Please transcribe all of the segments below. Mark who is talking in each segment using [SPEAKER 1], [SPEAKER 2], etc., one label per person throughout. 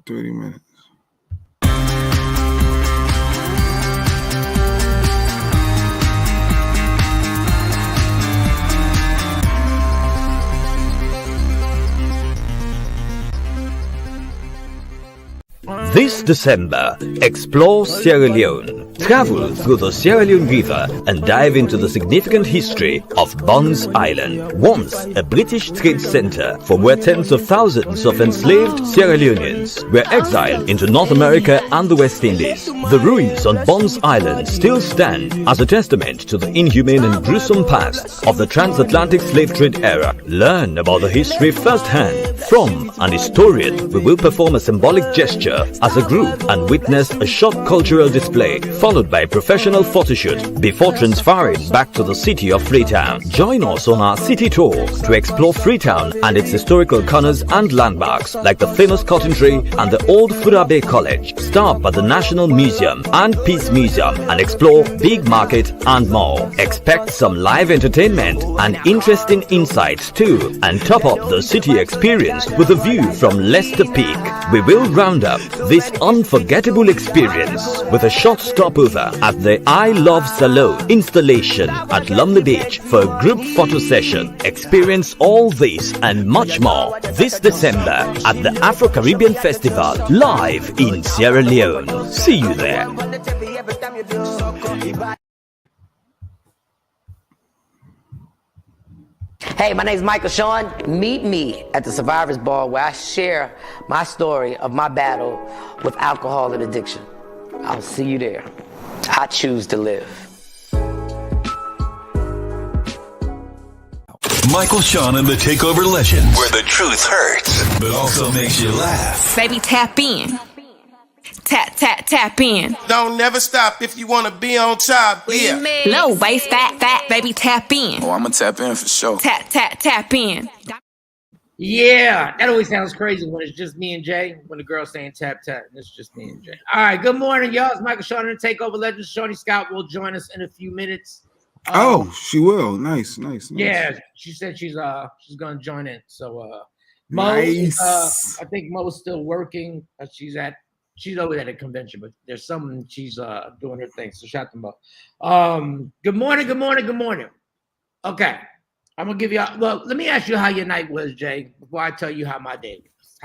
[SPEAKER 1] 30 minutes.
[SPEAKER 2] This December, explore Sierra Leone. Travel through the Sierra Leone River and dive into the significant history of Bonds Island, once a British trade center from where tens of thousands of enslaved Sierra Leoneans were exiled into North America and the West Indies. The ruins on Bonds Island still stand as a testament to the inhumane and gruesome past of the transatlantic slave trade era. Learn about the history firsthand from an historian. We will perform a symbolic gesture as a group and witness a short cultural display followed by a professional photo shoot before transferring back to the city of Freetown. Join us on our city tour to explore Freetown and its historical corners and landmarks like the famous Cotton Tree and the old Fura Bay College. Stop at the National Museum and Peace Museum and explore Big Market and more. Expect some live entertainment and interesting insights too, and top up the city experience with a view from Leicester Peak. We will round up this unforgettable experience with a short stopover at the I Love Salone installation at Lumley Beach for a group photo session. Experience all this and much more this December at the Afro-Caribbean Festival live in Sierra Leone. See you there.
[SPEAKER 3] Hey, my name is Michael Shawn. Meet me at the Survivors Ball where I share my story of my battle with alcohol and addiction. I'll see you there. I choose to live.
[SPEAKER 4] Michael Shawn and the Takeover Legends, where the truth hurts, but also makes you laugh.
[SPEAKER 5] Baby, tap in. Tap, tap, tap in.
[SPEAKER 6] Don't never stop if you want to be on top. Yeah.
[SPEAKER 5] Low waist, fat, baby, tap in.
[SPEAKER 7] Oh, I'm gonna tap in for sure.
[SPEAKER 5] Tap, tap, tap in.
[SPEAKER 8] Yeah, that always sounds crazy when it's just me and Jay. When the girl's saying tap, tap, and it's just me and Jay. All right, good morning, y'all. It's Michael Shawn and the Takeover Legends. Shawnee Scott will join us in a few minutes.
[SPEAKER 1] She will. Nice.
[SPEAKER 8] Yeah, she said she's gonna join in. So
[SPEAKER 1] nice.
[SPEAKER 8] I think Mo's still working. She's always at a convention, but there's someone she's doing her thing. So shout them out. Good morning. Okay. I'm gonna give you well, let me ask you how your night was, Jay, before I tell you how my day was.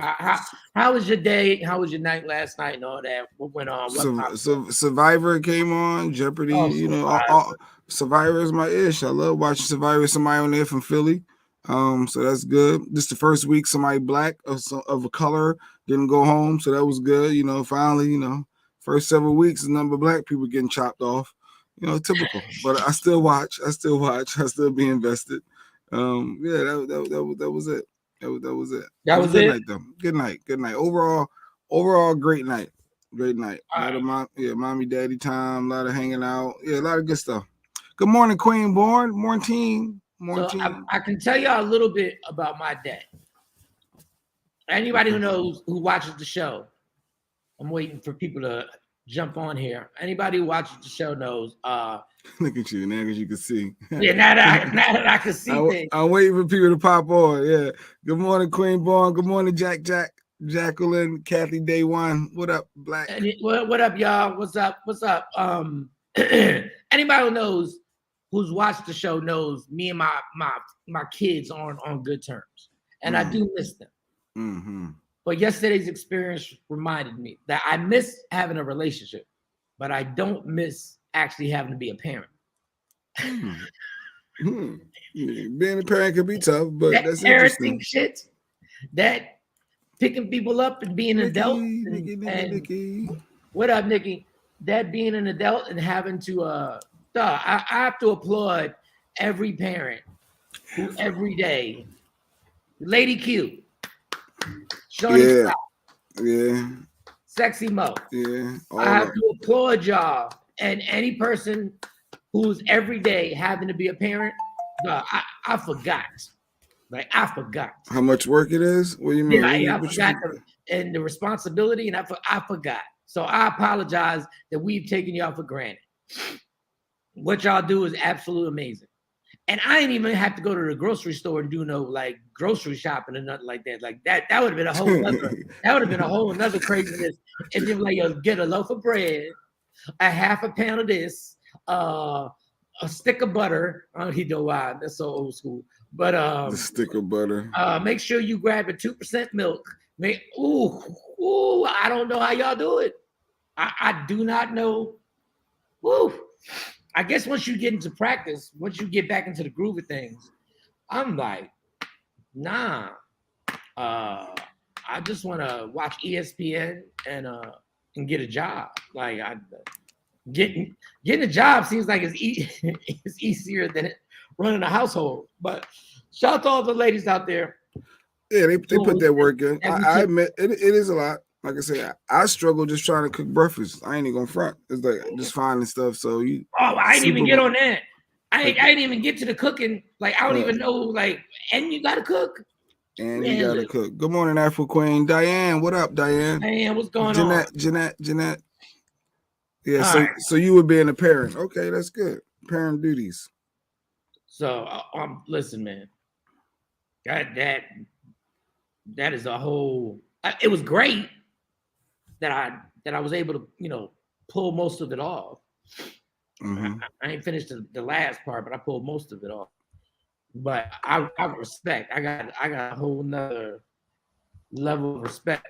[SPEAKER 8] How was your day? How was your night last night and all that? What went on?
[SPEAKER 1] Survivor came on, Jeopardy, Survivor is my ish. I love watching Survivor, somebody on there from Philly. So that's good. This is the first week somebody black of a color didn't go home, so that was good. Finally, first several weeks, the number of black people getting chopped off. Typical. But I still watch. I still be invested. That was it. That was it.
[SPEAKER 8] That was
[SPEAKER 1] good
[SPEAKER 8] it.
[SPEAKER 1] Night, though. Good night. Overall, great night. Great night. A lot of mommy, daddy time. A lot of hanging out. Yeah, a lot of good stuff. Good morning, Queen Born. Morning, team.
[SPEAKER 8] So I can tell y'all a little bit about my day. Anybody who watches the show, I'm waiting for people to jump on here. Anybody who watches the show knows.
[SPEAKER 1] Look at you now, because you can see.
[SPEAKER 8] Yeah, now that I can see things.
[SPEAKER 1] I'm waiting for people to pop on. Yeah. Good morning, Queen Born. Good morning, Jacqueline, Kathy, Day One. What up, Black?
[SPEAKER 8] What up, y'all? What's up? Anybody who's watched the show knows me and my kids aren't on good terms, and I do miss them.
[SPEAKER 1] Mm-hmm.
[SPEAKER 8] But yesterday's experience reminded me that I miss having a relationship, but I don't miss actually having to be a parent.
[SPEAKER 1] Being a parent can be tough, but that's
[SPEAKER 8] parenting shit, that picking people up and being an adult. Nikki. What up, Nikki? That being an adult and having to I have to applaud every parent who every day, Lady Q, Shawnee Scott, Sexy Mo.
[SPEAKER 1] Yeah,
[SPEAKER 8] I have to applaud y'all and any person who's every day having to be a parent. I forgot. I forgot
[SPEAKER 1] how much work it is. What do you mean?
[SPEAKER 8] Yeah, I forgot and the responsibility, and I forgot. So I apologize that we've taken y'all for granted. What y'all do is absolutely amazing. And I ain't even have to go to the grocery store and do no like grocery shopping and nothing like that. Like that would have been a whole other. That would have been a whole another craziness. If you're like, yo, get a loaf of bread, a half a pound of this, a stick of butter. I don't know why. That's so old school. But
[SPEAKER 1] the stick of butter.
[SPEAKER 8] Make sure you grab a 2% milk. I don't know how y'all do it. I do not know. Woo. I guess once you get into practice, once you get back into the groove of things, I'm like, nah. I just want to watch ESPN and get a job. Like getting a job seems like it's easier than running a household. But shout out to all the ladies out there.
[SPEAKER 1] Yeah, they put their work in. I admit it is a lot. Like I said, I struggle just trying to cook breakfast. I ain't even gonna front. It's like just finding stuff. So you.
[SPEAKER 8] Oh, I didn't even get on that. I didn't even get to the cooking. Like I don't even know. Like, and you gotta cook.
[SPEAKER 1] And you gotta cook. Good morning, Afro Queen. Diane, what up, Diane?
[SPEAKER 8] Diane, what's going on?
[SPEAKER 1] Jeanette. Yeah, so you were being a parent. Okay, that's good. Parent duties.
[SPEAKER 8] So listen, man. That is a whole. It was great that I was able to pull most of it off. Mm-hmm. I ain't finished the last part, but I pulled most of it off. But I respect. I got a whole nother level of respect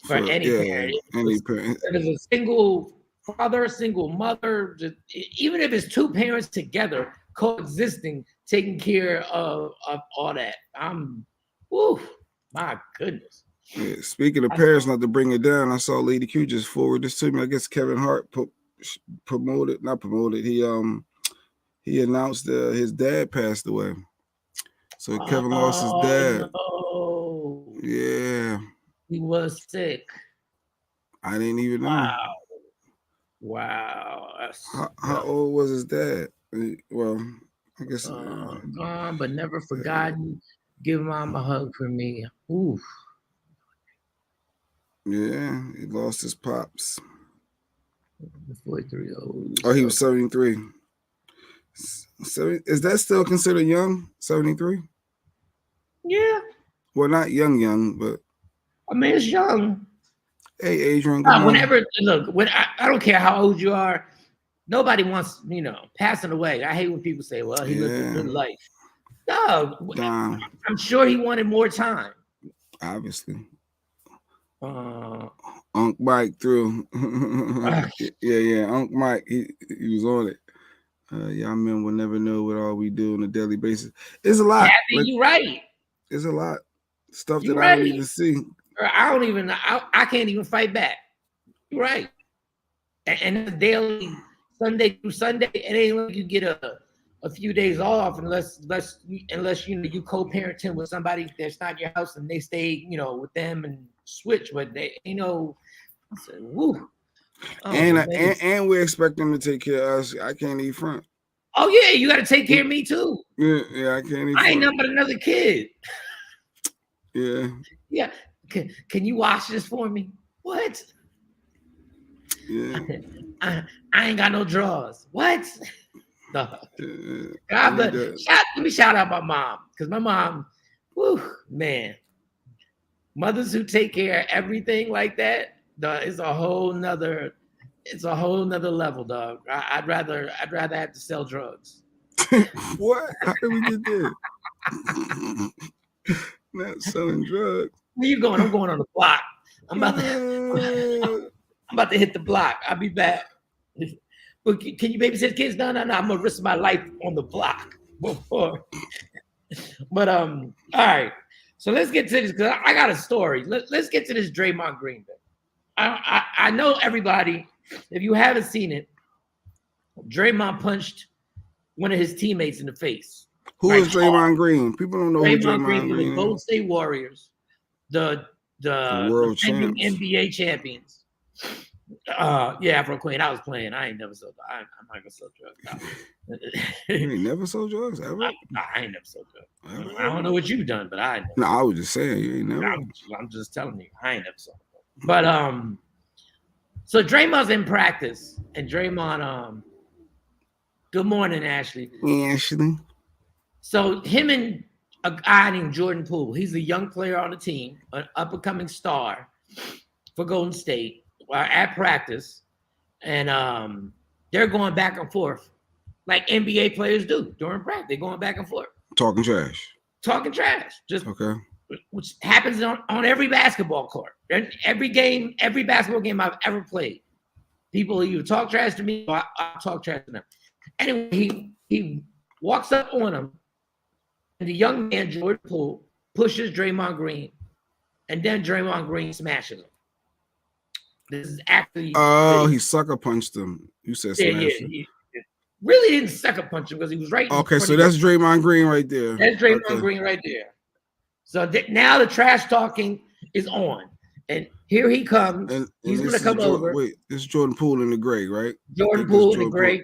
[SPEAKER 8] for any parent. If it's a single father, single mother, even if it's two parents together coexisting, taking care of all that. My goodness.
[SPEAKER 1] Yeah, speaking of parents, not to bring it down, I saw Lady Q just forward this to me. I guess Kevin Hart not promoted. He announced his dad passed away. So Kevin lost his dad.
[SPEAKER 8] No.
[SPEAKER 1] Yeah.
[SPEAKER 8] He was sick.
[SPEAKER 1] I didn't even know.
[SPEAKER 8] Wow.
[SPEAKER 1] How old was his dad? Well, I guess
[SPEAKER 8] gone but never forgotten. Give mom a hug for me. Oof.
[SPEAKER 1] Yeah, he lost his pops.
[SPEAKER 8] 43 old.
[SPEAKER 1] Oh, he was 73. So is that still considered young? 73?
[SPEAKER 8] Yeah.
[SPEAKER 1] Well, not young, but
[SPEAKER 8] I mean it's young.
[SPEAKER 1] Hey, Adrian.
[SPEAKER 8] Whenever I don't care how old you are, nobody wants passing away. I hate when people say, "Well, he lived a good life." No, I'm sure he wanted more time.
[SPEAKER 1] Obviously. Unc Mike threw. yeah. Unc Mike, he was on it. Y'all men will never know what all we do on a daily basis. It's a lot.
[SPEAKER 8] You're right.
[SPEAKER 1] It's a lot. Stuff that I don't even see.
[SPEAKER 8] I can't even fight back. You're right. And daily, Sunday through Sunday, it ain't like you get a few days off unless you co-parent him with somebody that's not your house and they stay with them and switch, but they woo.
[SPEAKER 1] And we expect them to take care of us. I can't eat front.
[SPEAKER 8] Oh yeah, you got to take care of me too.
[SPEAKER 1] Yeah, I can't eat.
[SPEAKER 8] I ain't nothing but another kid.
[SPEAKER 1] Yeah.
[SPEAKER 8] Yeah. Can you wash this for me? What?
[SPEAKER 1] Yeah.
[SPEAKER 8] I ain't got no drawers. What? No. Let me shout out my mom, because my mom, man, mothers who take care of everything like that, it's a whole nother level, dog. I'd rather have to sell drugs.
[SPEAKER 1] What? How did we get there? Not selling drugs.
[SPEAKER 8] Where you going? I'm going on the block. I'm about to hit the block. I'll be back. But can you babysit kids? No. I'm gonna risk my life on the block before. But all right. So let's get to this, because I got a story. Let's get to this Draymond Green thing. I know everybody, if you haven't seen it, Draymond punched one of his teammates in the face.
[SPEAKER 1] Who is Draymond Green? People don't know
[SPEAKER 8] Draymond Green was the Golden State Warriors, the
[SPEAKER 1] world champs,
[SPEAKER 8] NBA champions. Afro Queen. I was playing. I ain't never sold. I'm not gonna sell drugs.
[SPEAKER 1] You ain't never sold drugs ever?
[SPEAKER 8] I ain't never sold drugs. I don't know what you've done, but I ain't never.
[SPEAKER 1] No, I was just saying you ain't never.
[SPEAKER 8] I'm just telling you, I ain't never sold drugs. But so Draymond's in practice, and Draymond Good morning, Ashley.
[SPEAKER 1] Ashley.
[SPEAKER 8] So him and a guy named Jordan Poole. He's a young player on the team, an up-and-coming star for Golden State at practice. And they're going back and forth like NBA players do during practice. They're going back and forth.
[SPEAKER 1] Talking trash.
[SPEAKER 8] Just
[SPEAKER 1] okay.
[SPEAKER 8] Which happens on every basketball court. Every basketball game I've ever played. People either talk trash to me or I talk trash to them. Anyway, he walks up on him, and the young man, Jordan Poole, pushes Draymond Green, and then Draymond Green smashes him. This is actually...
[SPEAKER 1] Oh, he sucker punched him. You said smash him.
[SPEAKER 8] He really didn't sucker punch him because he was right.
[SPEAKER 1] Okay, so that's Draymond Green right there.
[SPEAKER 8] That's Draymond Green right there. So now the trash talking is on. And here he comes. And he's going to come over.
[SPEAKER 1] Wait, this is Jordan Poole in the gray, right?
[SPEAKER 8] Jordan Poole in the gray.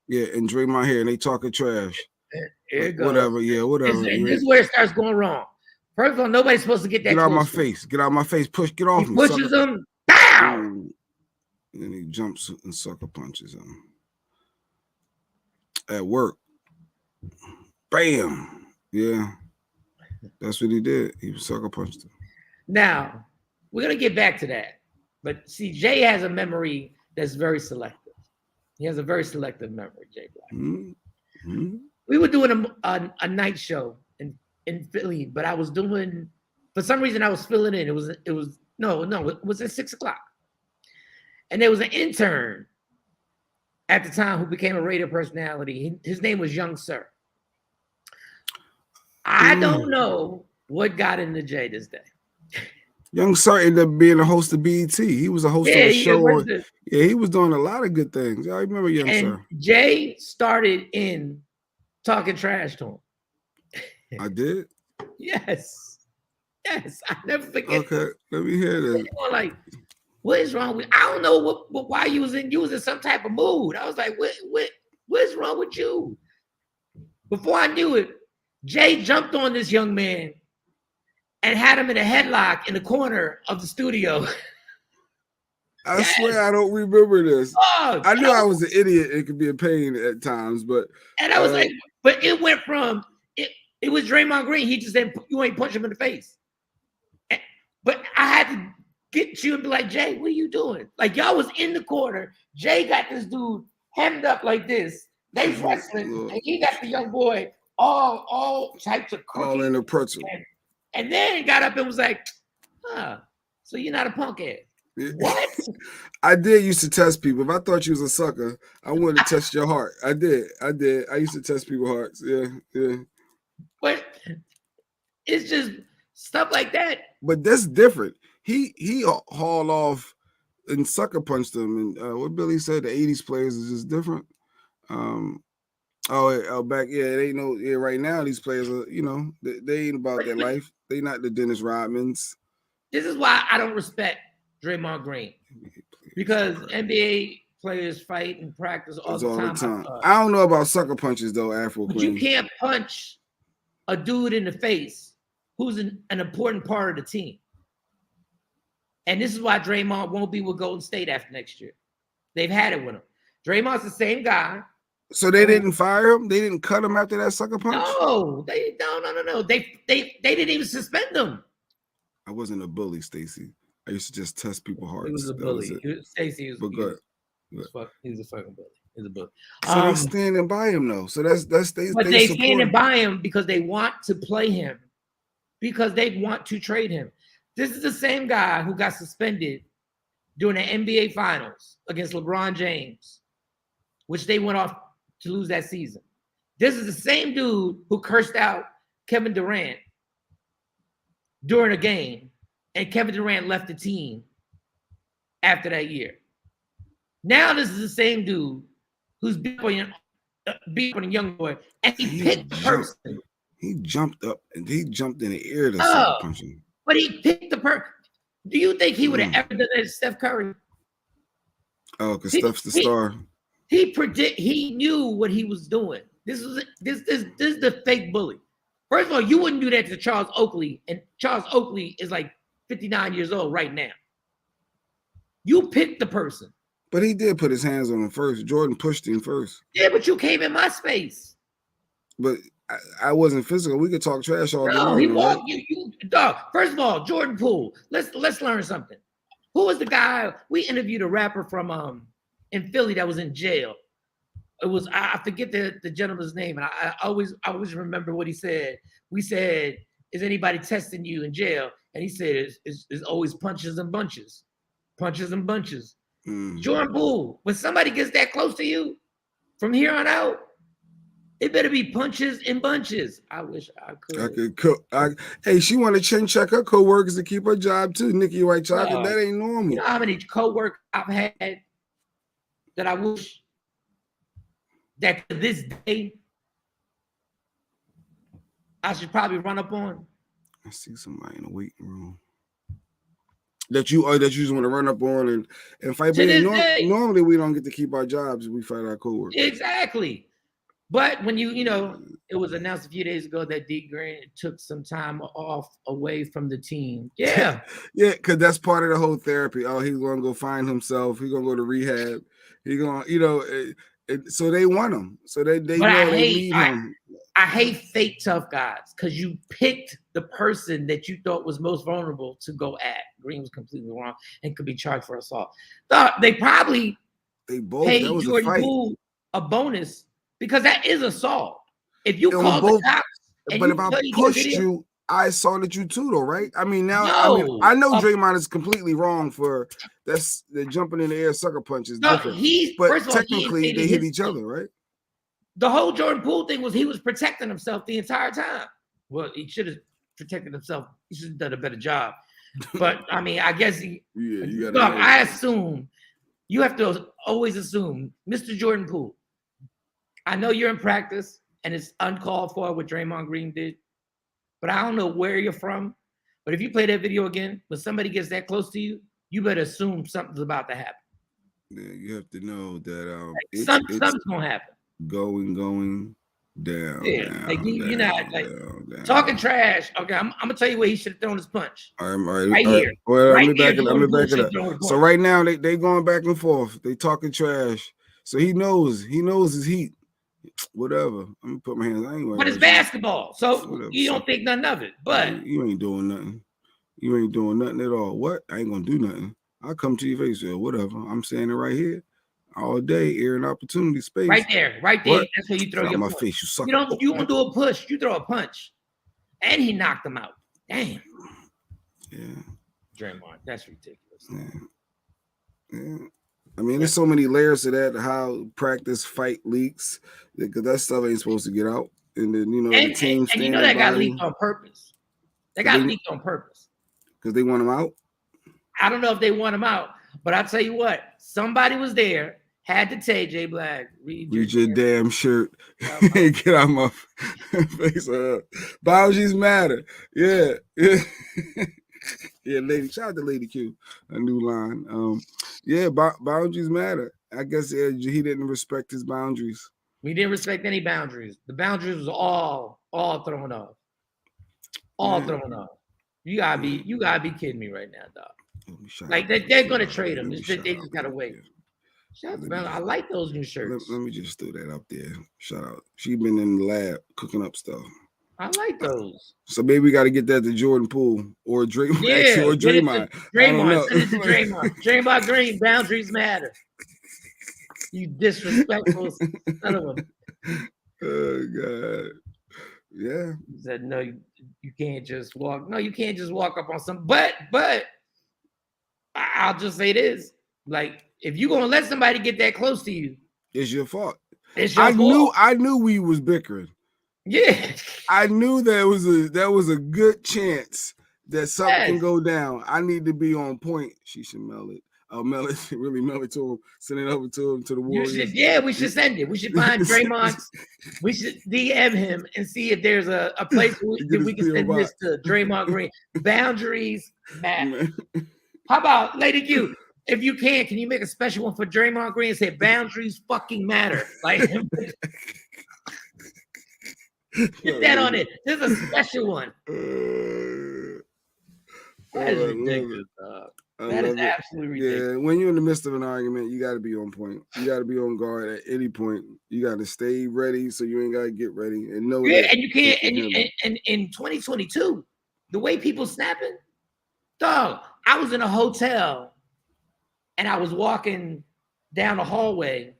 [SPEAKER 1] Yeah, and Draymond here, and they talking trash.
[SPEAKER 8] Here it goes.
[SPEAKER 1] Whatever, yeah, whatever.
[SPEAKER 8] And this is where it starts going wrong. First of all, nobody's supposed to get that.
[SPEAKER 1] Get out of my face. Get out of my face. Get off me.
[SPEAKER 8] Pushes him. Pow!
[SPEAKER 1] And then he jumps and sucker punches him. At work. Bam. Yeah. That's what he did. He sucker punched him.
[SPEAKER 8] Now, we're going to get back to that. But see, Jay has a memory that's very selective. He has a very selective memory, Jay Black.
[SPEAKER 1] Mm-hmm.
[SPEAKER 8] We were doing a night show in Philly, but I was doing, for some reason I was filling in. It was at 6:00. And there was an intern at the time who became a radio personality. His name was Young Sir. I don't know what got into Jay this day.
[SPEAKER 1] Young Sir ended up being a host of BET. He was a host of a show. He was doing a lot of good things. I remember Young Sir.
[SPEAKER 8] Jay started in talking trash to him.
[SPEAKER 1] I did?
[SPEAKER 8] Yes. I never forget.
[SPEAKER 1] Okay, let me hear this.
[SPEAKER 8] Like, what is wrong with? I don't know why you was in some type of mood. I was like, what's wrong with you? Before I knew it, Jay jumped on this young man and had him in a headlock in the corner of the studio.
[SPEAKER 1] I swear I don't remember this. I knew I was an idiot. It could be a pain at times, but
[SPEAKER 8] I was like, but it went from it was Draymond Green. He just said, "You ain't punch him in the face." But I had to get you and be like, Jay, what are you doing? Like y'all was in the corner. Jay got this dude hemmed up like this. They wrestling, and he got the young boy all types of cookies.
[SPEAKER 1] All in the pretzel.
[SPEAKER 8] And then he got up and was like, so you're not a punk ass. What?
[SPEAKER 1] I did used to test people. If I thought you was a sucker, I wanted to test your heart. I did. I used to test people's hearts. Yeah.
[SPEAKER 8] But it's just stuff like that.
[SPEAKER 1] But that's different. He hauled off and sucker punched them. And what Billy said, the 80s players is just different. Back, it ain't no, right now these players are, they ain't about their life. They not the Dennis Rodmans.
[SPEAKER 8] This is why I don't respect Draymond Green. Because NBA players fight and practice all the time.
[SPEAKER 1] I don't know about sucker punches though, Afro
[SPEAKER 8] But
[SPEAKER 1] Queen.
[SPEAKER 8] you can't punch a dude in the face who's an important part of the team. And this is why Draymond won't be with Golden State after next year. They've had it with him. Draymond's the same guy.
[SPEAKER 1] So they didn't fire him? They didn't cut him after that sucker punch?
[SPEAKER 8] No. They didn't even suspend him.
[SPEAKER 1] I wasn't a bully, Stacey. I used to just test people's hearts.
[SPEAKER 8] He was a bully. Stacey was
[SPEAKER 1] good.
[SPEAKER 8] He's a fucking bully. He's a bully.
[SPEAKER 1] So they're standing by him though. So that's they.
[SPEAKER 8] But they standing by him because they want to play him, because they want to trade him. This is the same guy who got suspended during the NBA Finals against LeBron James, which they went off to lose that season. This is the same dude who cursed out Kevin Durant during a game, and Kevin Durant left the team after that year. Now this is the same dude who's beat on a young boy, and he picked the person.
[SPEAKER 1] He jumped up and he jumped in the air to start punching.
[SPEAKER 8] But he picked the person. Do you think he would have ever done that to Steph Curry?
[SPEAKER 1] Oh, because Steph's the star.
[SPEAKER 8] He knew what he was doing. This is the fake bully. First of all, you wouldn't do that to Charles Oakley, and Charles Oakley is like 59 years old right now. You picked the person.
[SPEAKER 1] But he did put his hands on him first. Jordan pushed him first.
[SPEAKER 8] Yeah, but you came in my space.
[SPEAKER 1] But I wasn't physical. We could talk trash all day
[SPEAKER 8] No,
[SPEAKER 1] long.
[SPEAKER 8] he
[SPEAKER 1] Right?
[SPEAKER 8] walked you. Dog. First of all, Jordan Poole. Let's learn something. Who was the guy we interviewed? A rapper from in Philly that was in jail. It was I forget the gentleman's name, and I always remember what he said. We said, "Is anybody testing you in jail?" And he said, "It's always punches and bunches, punches and bunches." Jordan Poole, when somebody gets that close to you, from here on out, it better be punches and bunches. I wish I could.
[SPEAKER 1] I could cook. Hey, she want to chin check her coworkers to keep her job too. Nikki White Chocolate, that ain't normal.
[SPEAKER 8] You know how many coworkers I've had that I wish that to this day I should probably run up on.
[SPEAKER 1] I see somebody in the waiting room that you just want to run up on and fight. But normally we don't get to keep our jobs if we fight our coworkers.
[SPEAKER 8] Exactly. But when you know, it was announced a few days ago that D Grant took some time off away from the team. Yeah.
[SPEAKER 1] Yeah, because that's part of the whole therapy. Oh, he's going to go find himself. He's going to go to rehab. He's going to, so they want him. So they know they need him.
[SPEAKER 8] I hate fake tough guys because you picked the person that you thought was most vulnerable to go at. Green was completely wrong and could be charged for assault. They probably paid Jordan Poole a bonus because that is assault. If you call the cops,
[SPEAKER 1] but if I pushed you, I assaulted you too, though, right? I mean, now I know Draymond is completely wrong for the jumping in the air sucker punch is different. But technically, they hit each other, right?
[SPEAKER 8] The whole Jordan Poole thing was he was protecting himself the entire time. Well, he should have protected himself. He should have done a better job. But I mean, I guess I assume you have to always assume, Mr. Jordan Poole. I know you're in practice and it's uncalled for what Draymond Green did, but I don't know where you're from. But if you play that video again, when somebody gets that close to you, you better assume something's about to happen.
[SPEAKER 1] Yeah, you have to know that
[SPEAKER 8] something's gonna happen.
[SPEAKER 1] Going down.
[SPEAKER 8] Yeah,
[SPEAKER 1] down,
[SPEAKER 8] like you're not like
[SPEAKER 1] down.
[SPEAKER 8] Talking trash. Okay, I'm gonna tell you where he should have thrown his punch.
[SPEAKER 1] All right, here. Well, let me back it up. So right now they going back and forth. They talking trash. So he knows his heat. Whatever. I'm gonna put my hands. I ain't.
[SPEAKER 8] But it's basketball, so you don't think nothing of it. But
[SPEAKER 1] you ain't doing nothing. You ain't doing nothing at all. What? I ain't gonna do nothing. I'll come to your face. Whatever. I'm saying it right here. All day, air and opportunity space.
[SPEAKER 8] Right there. What? That's where you throw your
[SPEAKER 1] my
[SPEAKER 8] punch.
[SPEAKER 1] face. You suck.
[SPEAKER 8] You don't do a push. You throw a punch, and he knocked him out. Damn.
[SPEAKER 1] Yeah.
[SPEAKER 8] Draymond, that's ridiculous.
[SPEAKER 1] Yeah. I mean, there's so many layers to that. How practice fight leaks because that stuff ain't supposed to get out, and then the team.
[SPEAKER 8] And that got leaked on purpose. That got leaked on purpose
[SPEAKER 1] because they want him out.
[SPEAKER 8] I don't know if they want him out, but I'll tell you what. Somebody was there. Had to take J Black. Read
[SPEAKER 1] your damn shirt. Get out my face. Boundaries matter. Yeah. Yeah, lady. Shout out to Lady Q. A new line. Boundaries matter. I guess he didn't respect his boundaries.
[SPEAKER 8] We didn't respect any boundaries. The boundaries was all thrown off. Thrown off. You gotta be kidding me right now, dog. Like they're gonna trade him. They just gotta wait. Shout out, I like those new shirts.
[SPEAKER 1] Let me just throw that up there. Shout out. She been in the lab cooking up stuff.
[SPEAKER 8] I like those.
[SPEAKER 1] So maybe we got to get that to Jordan Poole or Draymond.
[SPEAKER 8] Yeah,
[SPEAKER 1] or Draymond.
[SPEAKER 8] Draymond. Send it to Draymond. Draymond Green. Boundaries matter. You disrespectful son of a.
[SPEAKER 1] Oh God. Yeah.
[SPEAKER 8] He said no. You can't just walk. No, you can't just walk up on some. But I'll just say this: like, if you gonna let somebody get that close to you,
[SPEAKER 1] it's your fault.
[SPEAKER 8] It's your fault.
[SPEAKER 1] I knew we was bickering.
[SPEAKER 8] Yeah,
[SPEAKER 1] I knew there was a good chance that something can go down. I need to be on point. She should mail it. Mail it, really mail it to him. Send it over to him to the Warriors.
[SPEAKER 8] We should send it. We should find Draymond. We should DM him and see if there's a place where we can send this to Draymond Green. Boundaries matter. How about Lady Q? If you can you make a special one for Draymond Green and say boundaries fucking matter? Like. Get that on it. There's a special one. That is ridiculous. That is absolutely ridiculous.
[SPEAKER 1] Yeah, when you're in the midst of an argument, you got to be on point. You got to be on guard at any point. You got to stay ready, so you ain't got to get ready and know that.
[SPEAKER 8] And you can't. And in 2022, the way people snapping, dog. I was in a hotel, and I was walking down the hallway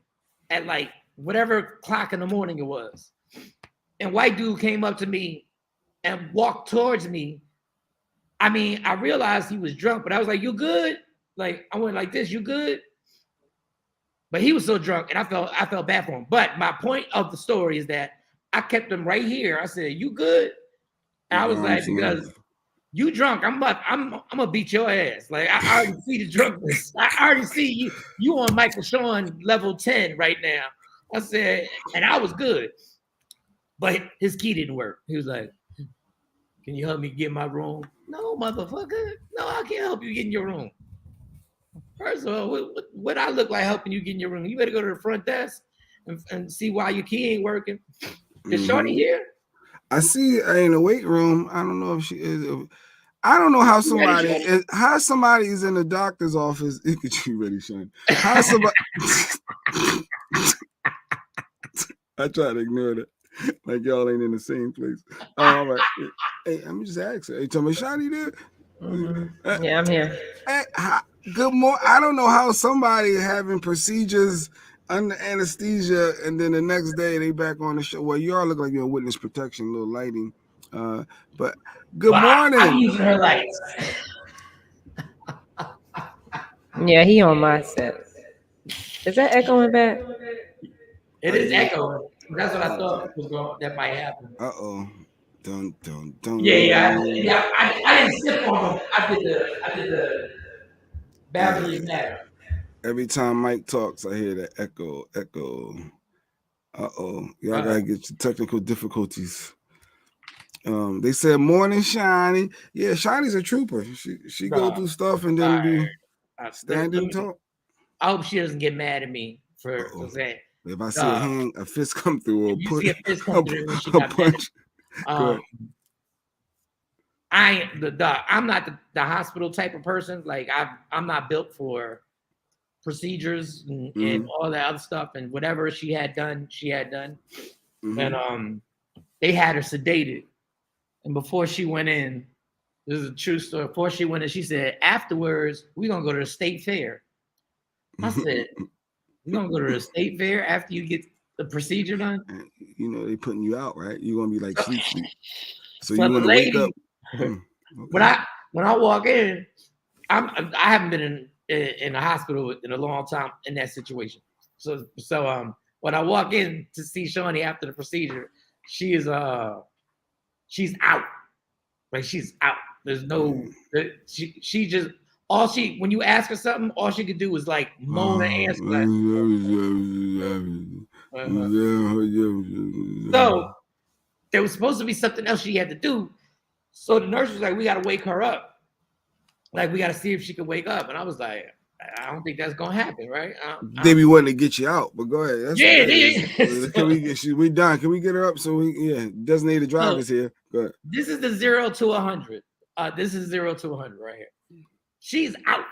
[SPEAKER 8] at like whatever clock in the morning it was, and white dude came up to me and walked towards me. I mean, I realized he was drunk, but I was like, "You good?" Like I went like this, "You good?" But he was so drunk, and I felt bad for him. But my point of the story is that I kept him right here. I said, "You good?" And I was like, because you drunk, I'm gonna beat your ass. Like I already see the drunkenness. I already see you on Michael Shawn level 10 right now. I said, and I was good, but his key didn't work. He was like, "Can you help me get my room?" No, motherfucker. No, I can't help you get in your room. First of all, what I look like helping you get in your room? You better go to the front desk and see why your key ain't working. Is Shorty here?
[SPEAKER 1] I see her in the weight room. I don't know if she is. I don't know how somebody is in the doctor's office. Get you ready, Shawn. How somebody? I try to ignore that. Like y'all ain't in the same place. All right. Hey, let me just ask her. Hey, tell me, Shawty there?
[SPEAKER 7] Mm-hmm. Yeah, I'm here.
[SPEAKER 1] Hey, good morning. I don't know how somebody having procedures under anesthesia and then the next day they back on the show. Well, you all look like you're in witness protection, a little lighting. But good morning.
[SPEAKER 8] I'm using her lights.
[SPEAKER 7] Yeah, he on my set. Is that echoing back?
[SPEAKER 8] It is echoing. That's what I thought was going. That might happen.
[SPEAKER 1] Dun dun dun.
[SPEAKER 8] Yeah. I didn't sip on them. I did the boundaries matter.
[SPEAKER 1] Every time Mike talks, I hear that echo. Y'all gotta get your technical difficulties. They said morning, Shiny. Yeah, Shiny's a trooper. She go through stuff and then do standing talk.
[SPEAKER 8] I hope she doesn't get mad at me for saying.
[SPEAKER 1] If I see a fist come through, or
[SPEAKER 8] see a fist come through when she got
[SPEAKER 1] punch.
[SPEAKER 8] I'm not the hospital type of person. Like I'm not built for procedures and all that other stuff, and whatever she had done. And they had her sedated. And before she went in, this is a true story. Before she went in, she said, "Afterwards, we're gonna go to the state fair." I said, "We're gonna go to the state fair after you get the procedure done?"
[SPEAKER 1] You know, they putting you out, right? You're gonna be like sleep. So you want to wake up.
[SPEAKER 8] Okay. When I walk in, I haven't been in a hospital in a long time in that situation. So when I walk in to see Shawnee after the procedure, she's out. Like she's out. There's no she just when you ask her something, all she could do was like moan and answer. So there was supposed to be something else she had to do. So the nurse was like, "We got to wake her up. Like we got to see if she can wake up." And I was like, "I don't think that's gonna happen, right?"
[SPEAKER 1] They be wanting to get you out, but go ahead. Can we done? Can we get her up? So designated drivers here. Go ahead.
[SPEAKER 8] This is the 0 to 100. This is 0 to 100 right here. She's out.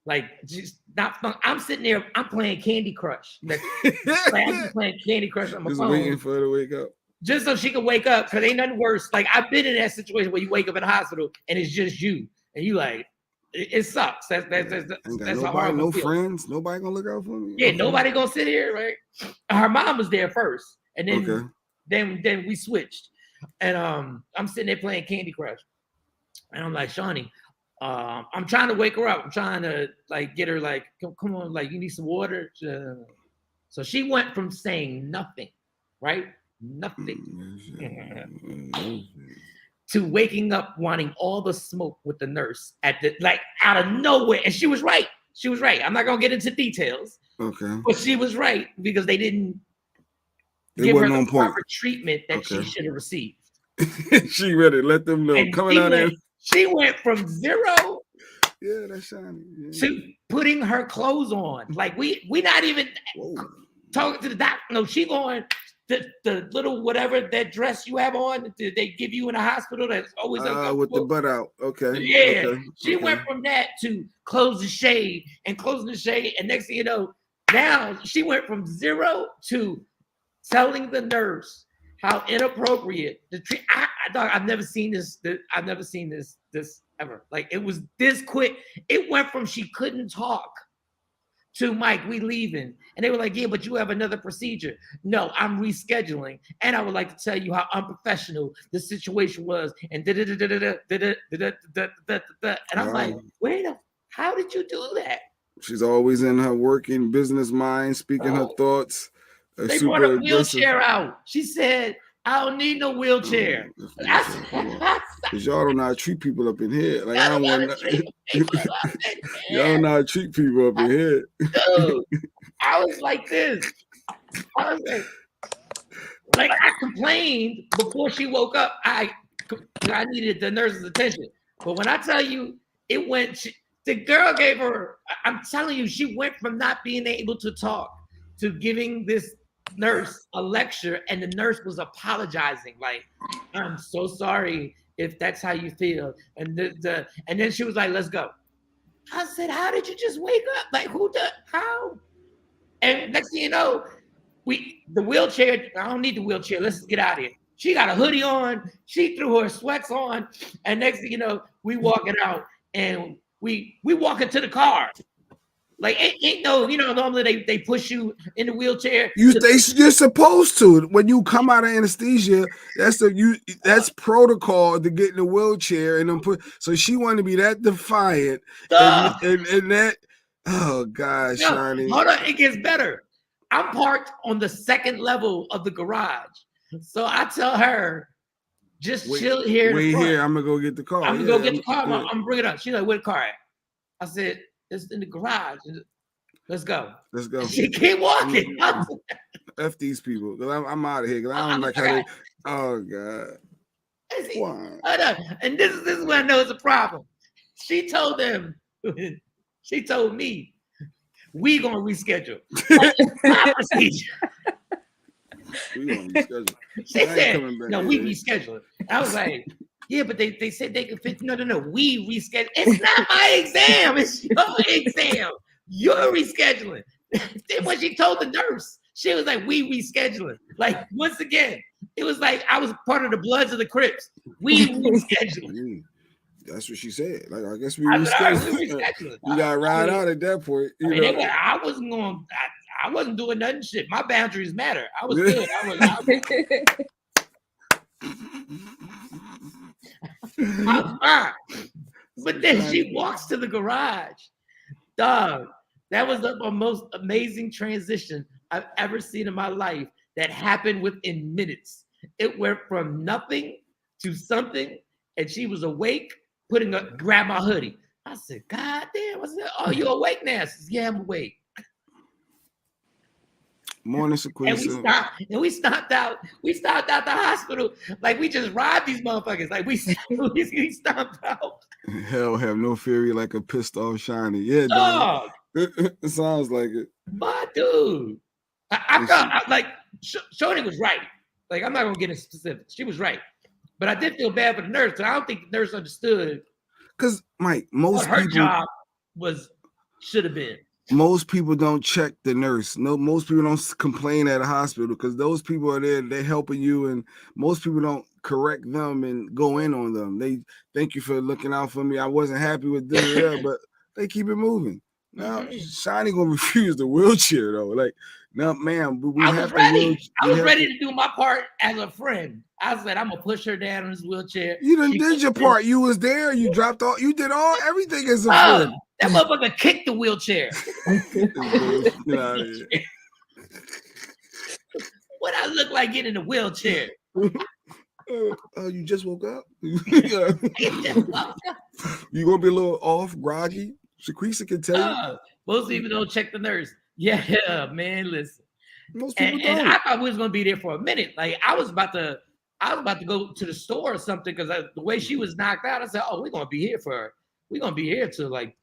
[SPEAKER 8] Like she's not fun. I'm sitting there. I'm playing Candy Crush. I'm just playing Candy Crush on my phone.
[SPEAKER 1] Just waiting for her to wake up.
[SPEAKER 8] Just so she can wake up, because ain't nothing worse. Like I've been in that situation where you wake up in the hospital and it's just you, and you like, it sucks. That's how hard.
[SPEAKER 1] No friends, nobody gonna look out for me.
[SPEAKER 8] Yeah, nobody gonna sit here, right? Her mom was there first, and then we switched, and I'm sitting there playing Candy Crush, and I'm like, "Shawnee, I'm trying to wake her up. I'm trying to like get her like, come on, like you need some water." So she went from saying nothing, right? Nothing to waking up wanting all the smoke with the nurse out of nowhere. And she was right. I'm not gonna get into details.
[SPEAKER 1] Okay.
[SPEAKER 8] But she was right, because they didn't give her the proper treatment that she should have received.
[SPEAKER 1] She ready. Let them know.
[SPEAKER 8] And
[SPEAKER 1] coming out in.
[SPEAKER 8] She went from 0
[SPEAKER 1] that's shiny.
[SPEAKER 8] to putting her clothes on. Like we not even talking to the doctor. No, she going the little whatever that dress you have on that they give you in a hospital that's always
[SPEAKER 1] with the butt out. Okay.
[SPEAKER 8] Yeah.
[SPEAKER 1] Okay.
[SPEAKER 8] She went from that to closing the shade, and next thing you know, now she went from 0 to telling the nurse how inappropriate the treat. I've never seen this. I've never seen this ever. Like it was this quick. It went from she couldn't talk to Mike, we leaving. And they were like, yeah, but you have another procedure. No, I'm rescheduling. And I would like to tell you how unprofessional the situation was. And I'm like, wait a, how did you do that?
[SPEAKER 1] She's always in her working business mind, speaking her thoughts.
[SPEAKER 8] They brought a wheelchair out. She said, I don't need no wheelchair.
[SPEAKER 1] Because y'all don't know how to treat people up in here. Like, I don't want to. Y'all don't know how to treat people up in here.
[SPEAKER 8] Dude, I was like this. I was like I complained before she woke up. I needed the nurse's attention. But when I tell you, it went, the girl gave her, I'm telling you, she went from not being able to talk to giving this nurse a lecture, and the nurse was apologizing like, I'm so sorry if that's how you feel. And then she was like, let's go. I said, how did you just wake up? Like, how? And next thing you know, the wheelchair, I don't need the wheelchair. Let's get out of here. She got a hoodie on. She threw her sweats on. And next thing you know, we walking out and we walk into the car. Like, ain't no, normally they push you in the wheelchair.
[SPEAKER 1] You're supposed to. When you come out of anesthesia, that's protocol to get in the wheelchair and then so she wanted to be that defiant. And that, oh gosh, Shawnee.
[SPEAKER 8] Hold on, it gets better. I'm parked on the second level of the garage. So I tell her, just chill here.
[SPEAKER 1] Wait here, I'm gonna go get the car.
[SPEAKER 8] I'm gonna go get the car. I'm gonna bring it up. She's like, where the car at? I said, it's in the garage. Let's go.
[SPEAKER 1] Let's go.
[SPEAKER 8] She keep walking.
[SPEAKER 1] F these people. Cause I'm out of here. Cause I don't like how they. Oh God.
[SPEAKER 8] And this is when I know it's a problem. She told them. She told me, we gonna reschedule. My procedure.
[SPEAKER 1] We gonna reschedule.
[SPEAKER 8] She said, no, we reschedule. I was like, yeah, but they said they could fit. No, we reschedule. It's not my exam. It's your exam. You're rescheduling. Then when she told the nurse, she was like, we rescheduling. Like, once again, it was like I was part of the Bloods of the Crips. We rescheduling.
[SPEAKER 1] That's what she said. Like, I guess we rescheduling. You got to ride out at that point.
[SPEAKER 8] I wasn't going. I wasn't doing nothing. Shit, my boundaries matter. I was good. I'm fine. But then she walks to the garage. Dog, that was the most amazing transition I've ever seen in my life that happened within minutes. It went from nothing to something, and she was awake, grab my hoodie. I said, God damn, I said, oh, you awake now? She said, yeah, I'm awake.
[SPEAKER 1] Morning sequence.
[SPEAKER 8] And we stopped out the hospital. Like, we just robbed these motherfuckers. Like, we stomped out.
[SPEAKER 1] Hell have no fury like a pissed off Shiny. Yeah, dog. It sounds like it.
[SPEAKER 8] But dude, I thought like Shoni was right. Like, I'm not gonna get into specifics. She was right. But I did feel bad for the nurse, because I don't think the nurse understood.
[SPEAKER 1] Because Mike, most
[SPEAKER 8] her job should have been.
[SPEAKER 1] Most people don't check the nurse. No, most people don't complain at a hospital, because those people are there, they're helping you, and most people don't correct them and go in on them. They thank you for looking out for me. I wasn't happy with this, but they keep it moving. Now, Shiny gonna refuse the wheelchair though. Like, no, ma'am,
[SPEAKER 8] I was ready. I was ready to do my part as a friend. I said, I'm gonna push her down in this wheelchair.
[SPEAKER 1] You done did your part. You was there. You dropped all. You did everything as a friend.
[SPEAKER 8] That motherfucker kicked the wheelchair. What I look like getting in a wheelchair?
[SPEAKER 1] Oh, you just woke up? You gonna be a little off, groggy? Shaquisa can tell you.
[SPEAKER 8] Most people don't check the nurse. Yeah, man, listen.
[SPEAKER 1] Most people don't.
[SPEAKER 8] And I thought we was gonna be there for a minute. Like, I was about to go to the store or something, because the way she was knocked out, I said, oh, we're gonna be here till like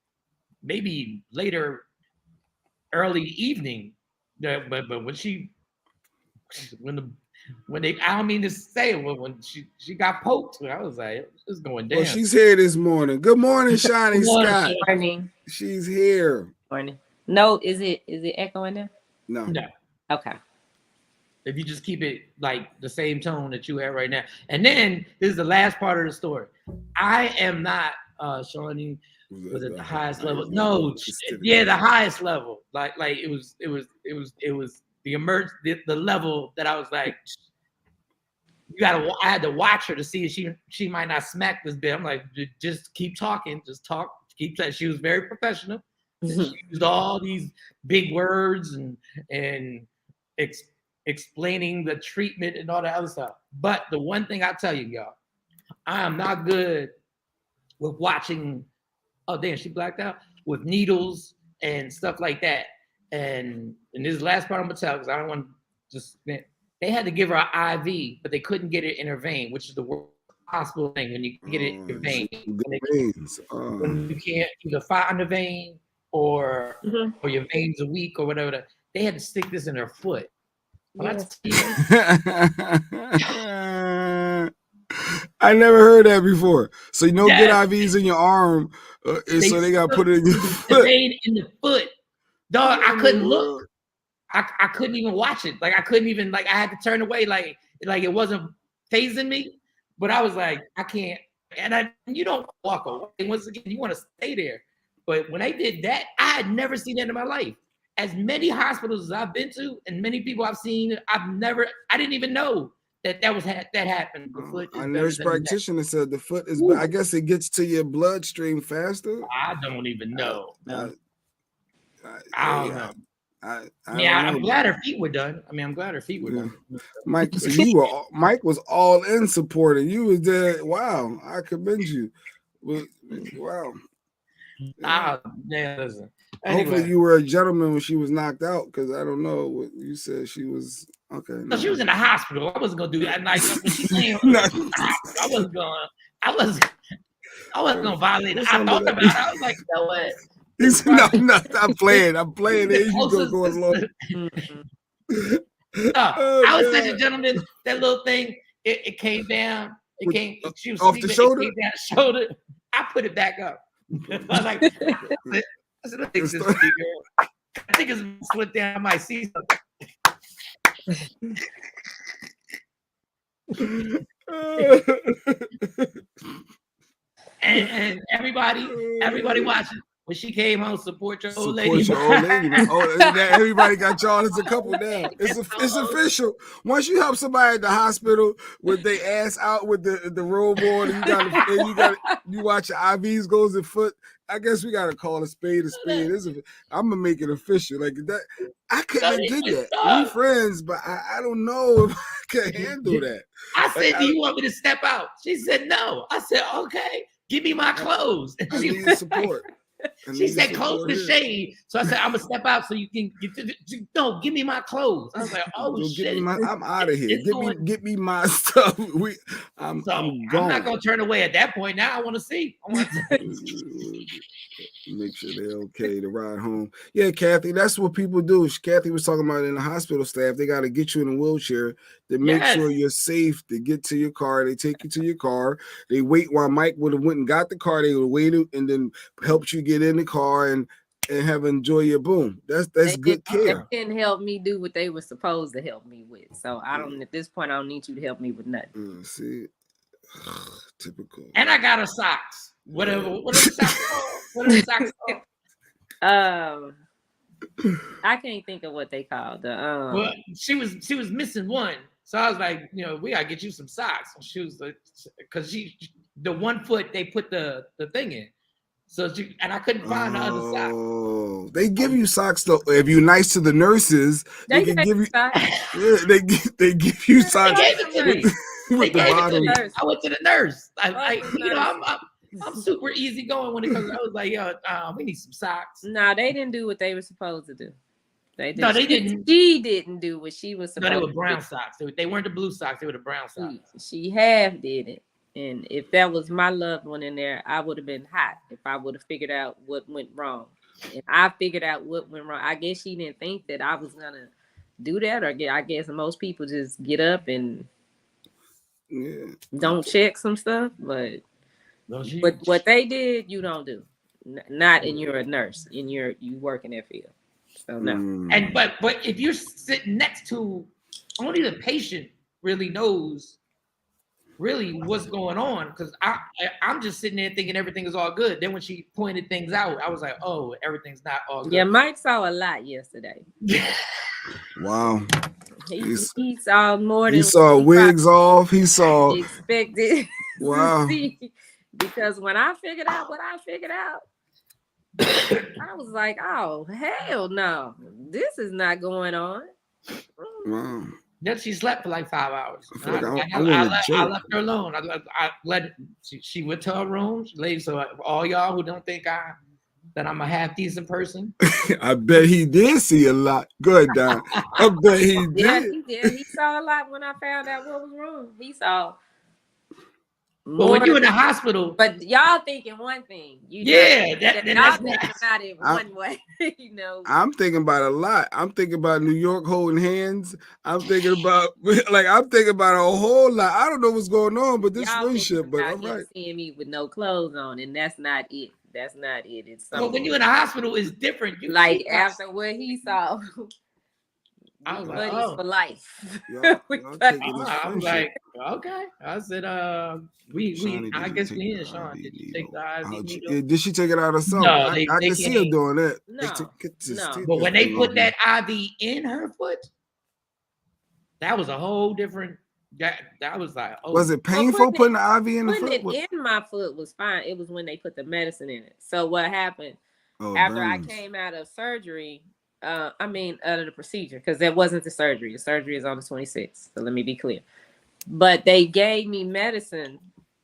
[SPEAKER 8] maybe later, early evening. But when she when they, I don't mean to say it, when she got poked, I was like, it's going down.
[SPEAKER 1] Well, she's here this morning. Good morning, Shiny Scott.
[SPEAKER 7] Morning.
[SPEAKER 1] She's here.
[SPEAKER 7] Morning. No, is it echoing there?
[SPEAKER 1] No.
[SPEAKER 7] Okay.
[SPEAKER 8] If you just keep it like the same tone that you have right now. And then this is the last part of the story. I am not Shawnee was at the highest level. No, the highest level. Like it was the level that I was like, I had to watch her to see if she might not smack this bitch. I'm like, just keep talking, just talk, keep talking. She was very professional. She used all these big words and explaining the treatment and all that other stuff. But the one thing I tell you, y'all, I am not good with watching. Oh damn, she blacked out with needles and stuff like that. And this is the last part I'm gonna tell because I don't want to just. They had to give her an IV, but they couldn't get it in her vein, which is the worst possible thing when you get it in your vein. When you can't either find the vein or your veins are weak or whatever. They had to stick this in her foot.
[SPEAKER 1] I never heard that before. So get IVs in your arm, so they got to put it in your foot.
[SPEAKER 8] The vein in the foot, dog. I couldn't look. I couldn't even watch it. Like I couldn't even I had to turn away. Like it wasn't phasing me. But I was like, I can't. And you don't walk away. Once again, you want to stay there. But when I did that, I had never seen that in my life. As many hospitals as I've been to, and many people I've seen, I didn't even know that happened. The foot
[SPEAKER 1] a nurse practitioner said the foot is. I guess it gets to your bloodstream faster.
[SPEAKER 8] I don't even know. I don't know.
[SPEAKER 1] I'm
[SPEAKER 8] glad her feet were done. I'm glad her feet were done.
[SPEAKER 1] Mike, so Mike was all in supporting. You was there. Wow, I commend you. Wow.
[SPEAKER 8] Listen.
[SPEAKER 1] Hopefully you were a gentleman when she was knocked out, because I don't know what you said. She was okay.
[SPEAKER 8] No, she was in the hospital. I wasn't gonna do that. I wasn't gonna violate it. I thought about it. I was like, you know what?
[SPEAKER 1] No, I'm playing. There you go going along.
[SPEAKER 8] I was such a gentleman. That little thing, it came down. She was
[SPEAKER 1] off the shoulder.
[SPEAKER 8] It came down shoulder. I put it back up. I was like, I said, I think it's slipped down. I might see something. and everybody watching. When she came home, support your old lady.
[SPEAKER 1] Everybody got y'all as a couple now. It's official. Once you help somebody at the hospital with their ass out with the robe on, and you watch your IVs goes in foot. I guess we gotta call a spade a spade. I'm gonna make it official like that. I couldn't have did that. We friends, but I don't know if I can handle that.
[SPEAKER 8] I said, "Do you want me to step out?" She said, "No." I said, "Okay, give me my clothes."
[SPEAKER 1] I need support.
[SPEAKER 8] She said, "Close the shade." So I said, "I'm gonna step out so you can no, give me my clothes." I was like, "Oh shit,
[SPEAKER 1] I'm out of here. Get me my stuff." I'm gone.
[SPEAKER 8] I'm not gonna turn away at that point. Now I want to see.
[SPEAKER 1] Make sure they're okay to ride home. Yeah, Kathy, that's what people do. Kathy was talking about in the hospital staff. They got to get you in a wheelchair to make sure you're safe to get to your car. They take you to your car. They wait while Mike would have went and got the car. They would wait and then helped you get in the car and have enjoy your boom. That's good care.
[SPEAKER 7] They didn't help me do what they were supposed to help me with. So I don't. At this point, I don't need you to help me with nothing.
[SPEAKER 1] See, typical.
[SPEAKER 8] And I got her socks. What are the socks called? What are the socks called?
[SPEAKER 7] I can't think of what they called the.
[SPEAKER 8] Well, she was missing one, so I was like, we gotta get you some socks. She was like, because the 1 foot they put the thing in. So and I couldn't find the other sock.
[SPEAKER 1] Oh, they give you socks though. If you're nice to the nurses, they can give you.
[SPEAKER 7] Socks.
[SPEAKER 1] Yeah, they give you socks.
[SPEAKER 8] They gave it to me.
[SPEAKER 1] With the bottom.
[SPEAKER 8] I went to the nurse. I'm super easy going when it comes. I was like, we need some socks.
[SPEAKER 7] No, they didn't do what they were supposed to do.
[SPEAKER 8] They didn't.
[SPEAKER 7] She didn't do what she was supposed to do.
[SPEAKER 8] No, they were brown socks. They weren't the blue socks. They were the brown socks.
[SPEAKER 7] She half did it. And if that was my loved one in there, I would have been hot if I would have figured out what went wrong. And I figured out what went wrong. I guess she didn't think that I was going to do that, or I guess most people just get up and don't check some stuff. But what they did, you don't do. Not, and you're a nurse, and you work in that field. So no.
[SPEAKER 8] And but if you're sitting next to, only the patient really knows really what's going on, because I'm just sitting there thinking everything is all good. Then when she pointed things out, I was like, oh, everything's not all good.
[SPEAKER 7] Yeah, Mike saw a lot yesterday.
[SPEAKER 1] Wow.
[SPEAKER 7] He saw more than
[SPEAKER 1] he saw wigs off. He saw
[SPEAKER 7] expected.
[SPEAKER 1] Wow.
[SPEAKER 7] Because when I figured out what I figured out, I was like, oh hell no, this is not going on.
[SPEAKER 1] Wow.
[SPEAKER 8] Then she slept for like 5 hours. I left her alone. I let she went to her room. She laid. So all y'all who don't think that I'm a half decent person,
[SPEAKER 1] I bet he did see a lot. Good, Don. I bet he did.
[SPEAKER 7] Yeah, he did. He saw a lot when I found out what was wrong. He saw.
[SPEAKER 8] But when you're in the hospital,
[SPEAKER 7] but y'all thinking one thing,
[SPEAKER 8] y'all
[SPEAKER 7] thinking about it one way, you know.
[SPEAKER 1] I'm thinking about a lot. I'm thinking about New York holding hands. I'm thinking about a whole lot. I don't know what's going on, but this friendship. But all right,
[SPEAKER 7] seeing me with no clothes on, and that's not it. That's not it. It's something.
[SPEAKER 8] But when you're in the hospital, it's different.
[SPEAKER 7] Like after what he saw.
[SPEAKER 8] I was
[SPEAKER 7] like, oh, for life.
[SPEAKER 8] I'm like, okay. I said, I guess we in, Shawn. Did you take the IV?
[SPEAKER 1] Did she take it out herself?
[SPEAKER 8] No,
[SPEAKER 1] I can see her doing that.
[SPEAKER 8] No. But when they put that IV in her foot, that was a whole different. That was like, oh.
[SPEAKER 1] Was it painful putting the IV in the foot?
[SPEAKER 7] Putting it in my foot was fine. It was when they put the medicine in it. So what happened after I came out of surgery? Out of the procedure, because that wasn't the surgery. The surgery is on the 26th. So let me be clear. But they gave me medicine.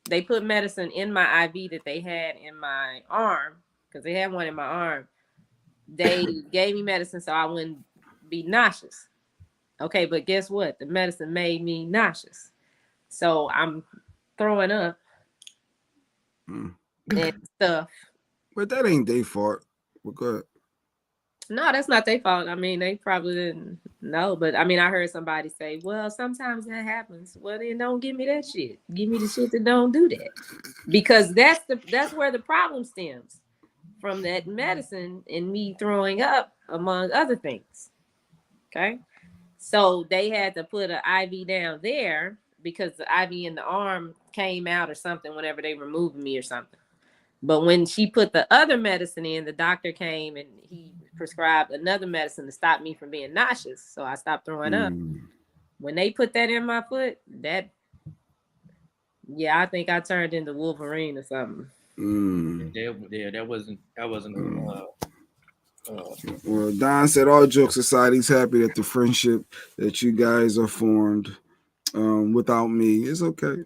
[SPEAKER 7] They put medicine in my IV that they had in my arm, because they had one in my arm. They gave me medicine so I wouldn't be nauseous. Okay, but guess what? The medicine made me nauseous. So I'm throwing up and stuff.
[SPEAKER 1] But that ain't their fault. We're good.
[SPEAKER 7] No, that's not their fault. They probably didn't know. But I heard somebody say, well, sometimes that happens. Well, then don't give me that shit. Give me the shit that don't do that. Because that's where the problem stems from, that medicine and me throwing up, among other things. Okay. So they had to put an IV down there because the IV in the arm came out or something whenever they were moving me or something. But when she put the other medicine in, the doctor came and he prescribed another medicine to stop me from being nauseous. So I stopped throwing up. When they put that in my foot, I think I turned into Wolverine or something.
[SPEAKER 8] Yeah, that wasn't.
[SPEAKER 1] Well, Don said, all jokes aside, he's happy that the friendship that you guys are formed without me is okay.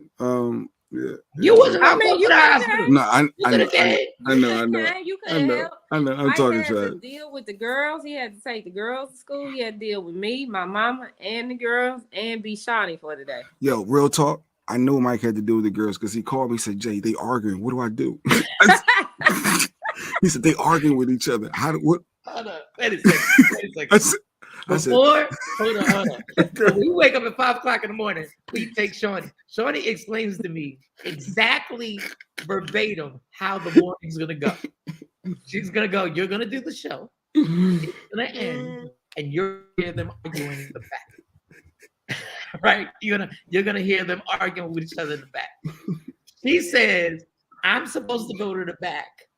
[SPEAKER 1] Yeah.
[SPEAKER 8] You wasn't out to the hospital.
[SPEAKER 1] No, I know.
[SPEAKER 7] You could help.
[SPEAKER 1] I'm talking trash.
[SPEAKER 7] He had to deal with the girls. He had to take the girls to school. He had to deal with me, my mama, and the girls, and be Shawnee for today.
[SPEAKER 1] Yo, real talk. I know Mike had to deal with the girls because he called me and said, Jay, they arguing. What do I do? He said, they arguing with each other. What?
[SPEAKER 8] Hold on. Wait a second. Hold on. When we wake up at 5 o'clock in the morning, we take Shawnee. Shawnee explains to me exactly verbatim how the morning's gonna go. She's gonna go, you're gonna do the show. It's gonna end, and you're gonna hear them arguing in the back. Right? You're gonna hear them arguing with each other in the back. She says, I'm supposed to go to the back,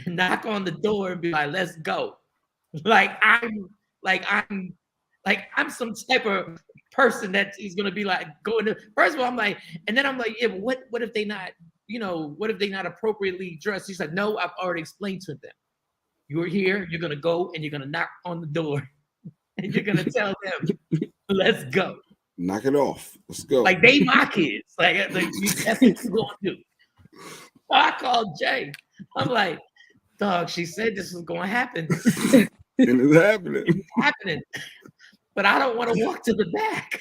[SPEAKER 8] knock on the door, and be like, let's go. I'm some type of person that is gonna be like going to. First of all, I'm like, and then I'm like, yeah, but what if they not, what if they not appropriately dressed? She said, no, I've already explained to them. You're here, you're gonna go, and you're gonna knock on the door, and you're gonna tell them, let's go.
[SPEAKER 1] Knock it off. Let's go.
[SPEAKER 8] Like they my kids. Like that's what you're gonna do. I called Jay. I'm like, dog, she said this was gonna happen.
[SPEAKER 1] And it's happening.
[SPEAKER 8] It's happening. But I don't want to walk to the back.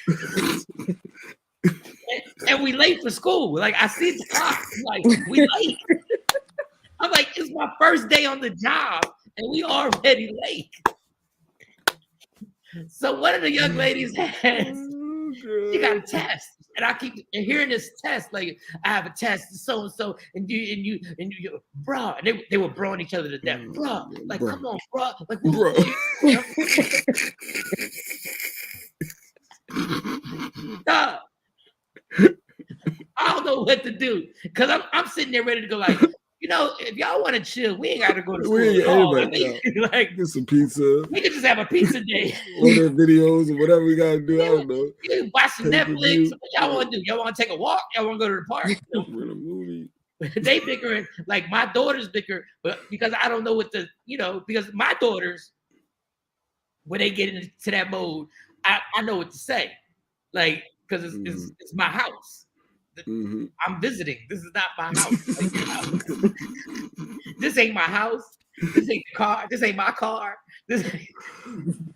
[SPEAKER 8] and we late for school. Like I see the clock. I'm like, we late. I'm like, it's my first day on the job, and we already late. So one of the young ladies has, she got a test, and I keep hearing this test. Like, I have a test, so and so, and you, bruh, and they were broing each other to death, bruh. Like, come on, bruh. Like, bruh. I don't know what to do because I'm sitting there ready to go. Like, if y'all want to chill, we ain't got to go to school.
[SPEAKER 1] Like, get some pizza.
[SPEAKER 8] We can just have a pizza day.
[SPEAKER 1] Order videos or whatever we gotta do. I don't know.
[SPEAKER 8] You watch some Netflix. What y'all want to do? Y'all want to take a walk? Y'all want to go to the park?
[SPEAKER 1] We're in a movie.
[SPEAKER 8] They bickering. Like, my daughters bicker, but because I don't know what because my daughters, when they get into that mode, I know what to say. Like, because it's my house. Mm-hmm. I'm visiting. This is not my house. This ain't my house. This ain't the car. This ain't my car. This ain't...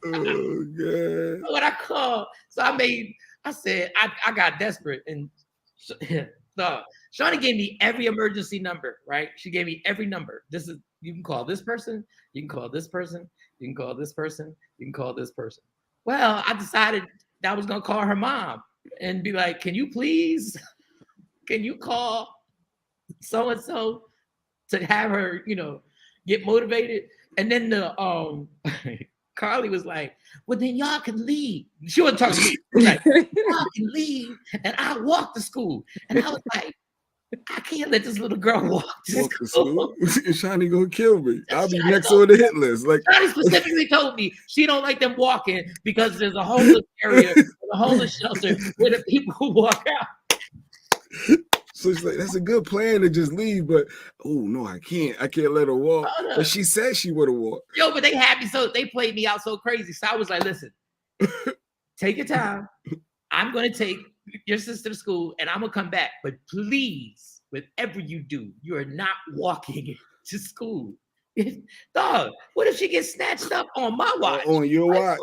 [SPEAKER 1] Oh, God.
[SPEAKER 8] What I call. So I said, I got desperate. And so Shawnee gave me every emergency number, right? She gave me every number. You can call this person. You can call this person. You can call this person. You can call this person. Well, I decided that I was going to call her mom and be like, can you call so-and-so to have her, get motivated? And then Carly was like, well, then y'all can leave. She wasn't talking to me. Like, y'all can leave and I'll walk to school. And I was like, I can't let this little girl walk to school.
[SPEAKER 1] Shawnee gonna kill me. I'll be next on the hit list. Like,
[SPEAKER 8] Shawnee specifically told me she don't like them walking because there's a homeless area, a homeless shelter where the people who walk out.
[SPEAKER 1] So she's like, that's a good plan to just leave, but no, I can't let her walk. But she said she would have walked.
[SPEAKER 8] Yo, but they had me, so they played me out so crazy. So I was like, listen, take your time. I'm gonna take your sister to school and I'm gonna come back. But please, whatever you do, you are not walking to school. Dog, what if she gets snatched up on my watch?
[SPEAKER 1] On your watch.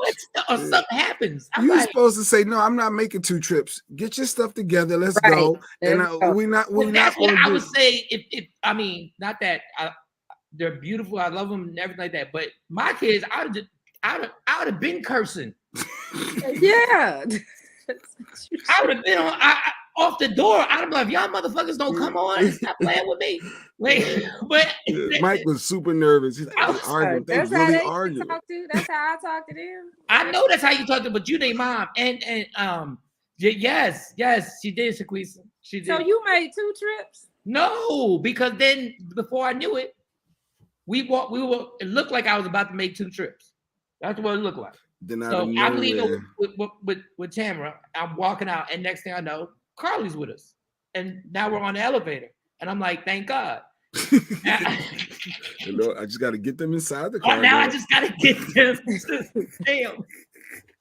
[SPEAKER 8] Or something happens.
[SPEAKER 1] You're supposed to say, no, I'm not making 2 trips. Get your stuff together. Let's go. And we're not.
[SPEAKER 8] That's what I would say. If I mean, not that they're beautiful. I love them and everything like that. But my kids, I would have been cursing.
[SPEAKER 7] Yeah.
[SPEAKER 8] I would have been off the door. I'd have been like, y'all motherfuckers don't come on. Stop playing with me. But
[SPEAKER 1] Mike was super nervous. He's like, arguing.
[SPEAKER 7] That's how they talk to. That's how I talk to them.
[SPEAKER 8] I know that's how you talk to, but you their mom. And yes, she did, Shaquisa. She did.
[SPEAKER 7] So you made 2 trips?
[SPEAKER 8] No, because then before I knew it, it looked like I was about to make 2 trips. That's what it looked like. So I'm leaving with Tamara. I'm walking out, and next thing I know, Carly's with us, and now we're on the elevator, and I'm like, thank God.
[SPEAKER 1] I just got to get them inside the car.
[SPEAKER 8] Now I just got to get them. Damn,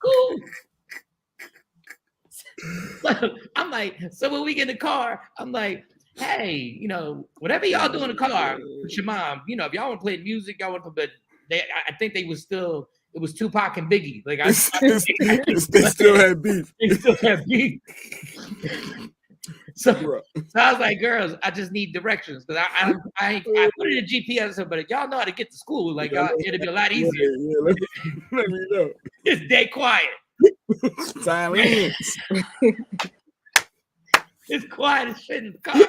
[SPEAKER 8] cool. So I'm like, so when we get in the car, I'm like, hey, whatever y'all do in the car with your mom, if y'all want to play music, y'all want to, but I think they was still. It was Tupac and Biggie. Like
[SPEAKER 1] they still had beef.
[SPEAKER 8] They still had beef. So I was like, girls, I just need directions because I put it in GPS, but y'all know how to get to school. Like, it'd be a lot easier.
[SPEAKER 1] Yeah, let me know.
[SPEAKER 8] It's dead quiet.
[SPEAKER 1] Silence.
[SPEAKER 8] It's quiet as shit in the car.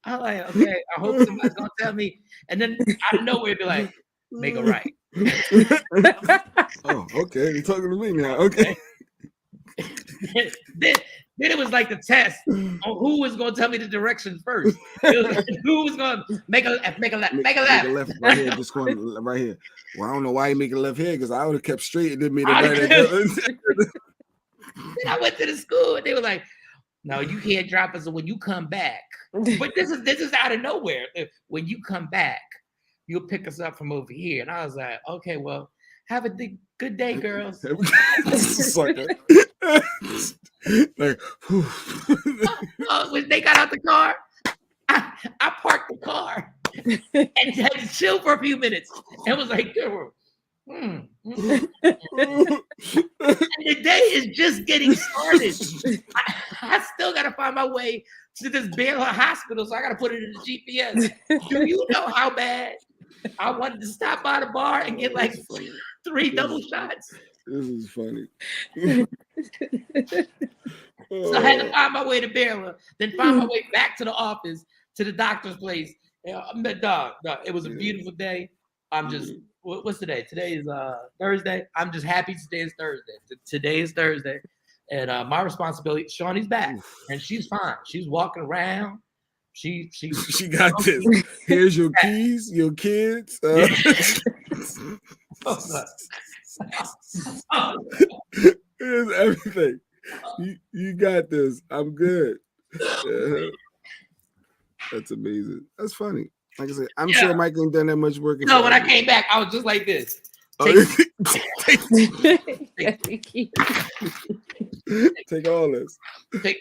[SPEAKER 8] I'm like, okay, I hope somebody's gonna tell me. And then out of nowhere, be like, make a right.
[SPEAKER 1] Oh, okay. You're talking to me now. Okay.
[SPEAKER 8] Then it was like the test on who was going to tell me the directions first. Who was going to make a left? Make a left.
[SPEAKER 1] Make a left right here. Just going right here. Well, I don't know why you make a left here because I would have kept straight and then made a right.
[SPEAKER 8] Then I went to the school and they were like, "No, you can't drop us when you come back." But this is out of nowhere. When you come back, you'll pick us up from over here. And I was like, okay, well, have a good day, girls. When they got out the car, I parked the car and had to chill for a few minutes. And was like, girl, and the day is just getting started. I still got to find my way to this Baylor hospital, so I got to put it in the GPS. Do you know how bad I wanted to stop by the bar and get like 3 double shots?
[SPEAKER 1] This is funny.
[SPEAKER 8] So I had to find my way to Maryland, then find my way back to the office, to the doctor's place. Dog, it was a beautiful day. I'm just, what's today? Today is Thursday. I'm just happy today is Thursday. Today is Thursday. And my responsibility, Shawnee's back, and she's fine. She's walking around. She
[SPEAKER 1] got this. Here's your keys, your kids. Here's everything. You got this. I'm good. That's amazing. That's funny. Like I said, I'm sure Mike ain't done that much work.
[SPEAKER 8] No, when I came back, I was just like this. Take
[SPEAKER 1] all this.
[SPEAKER 8] Take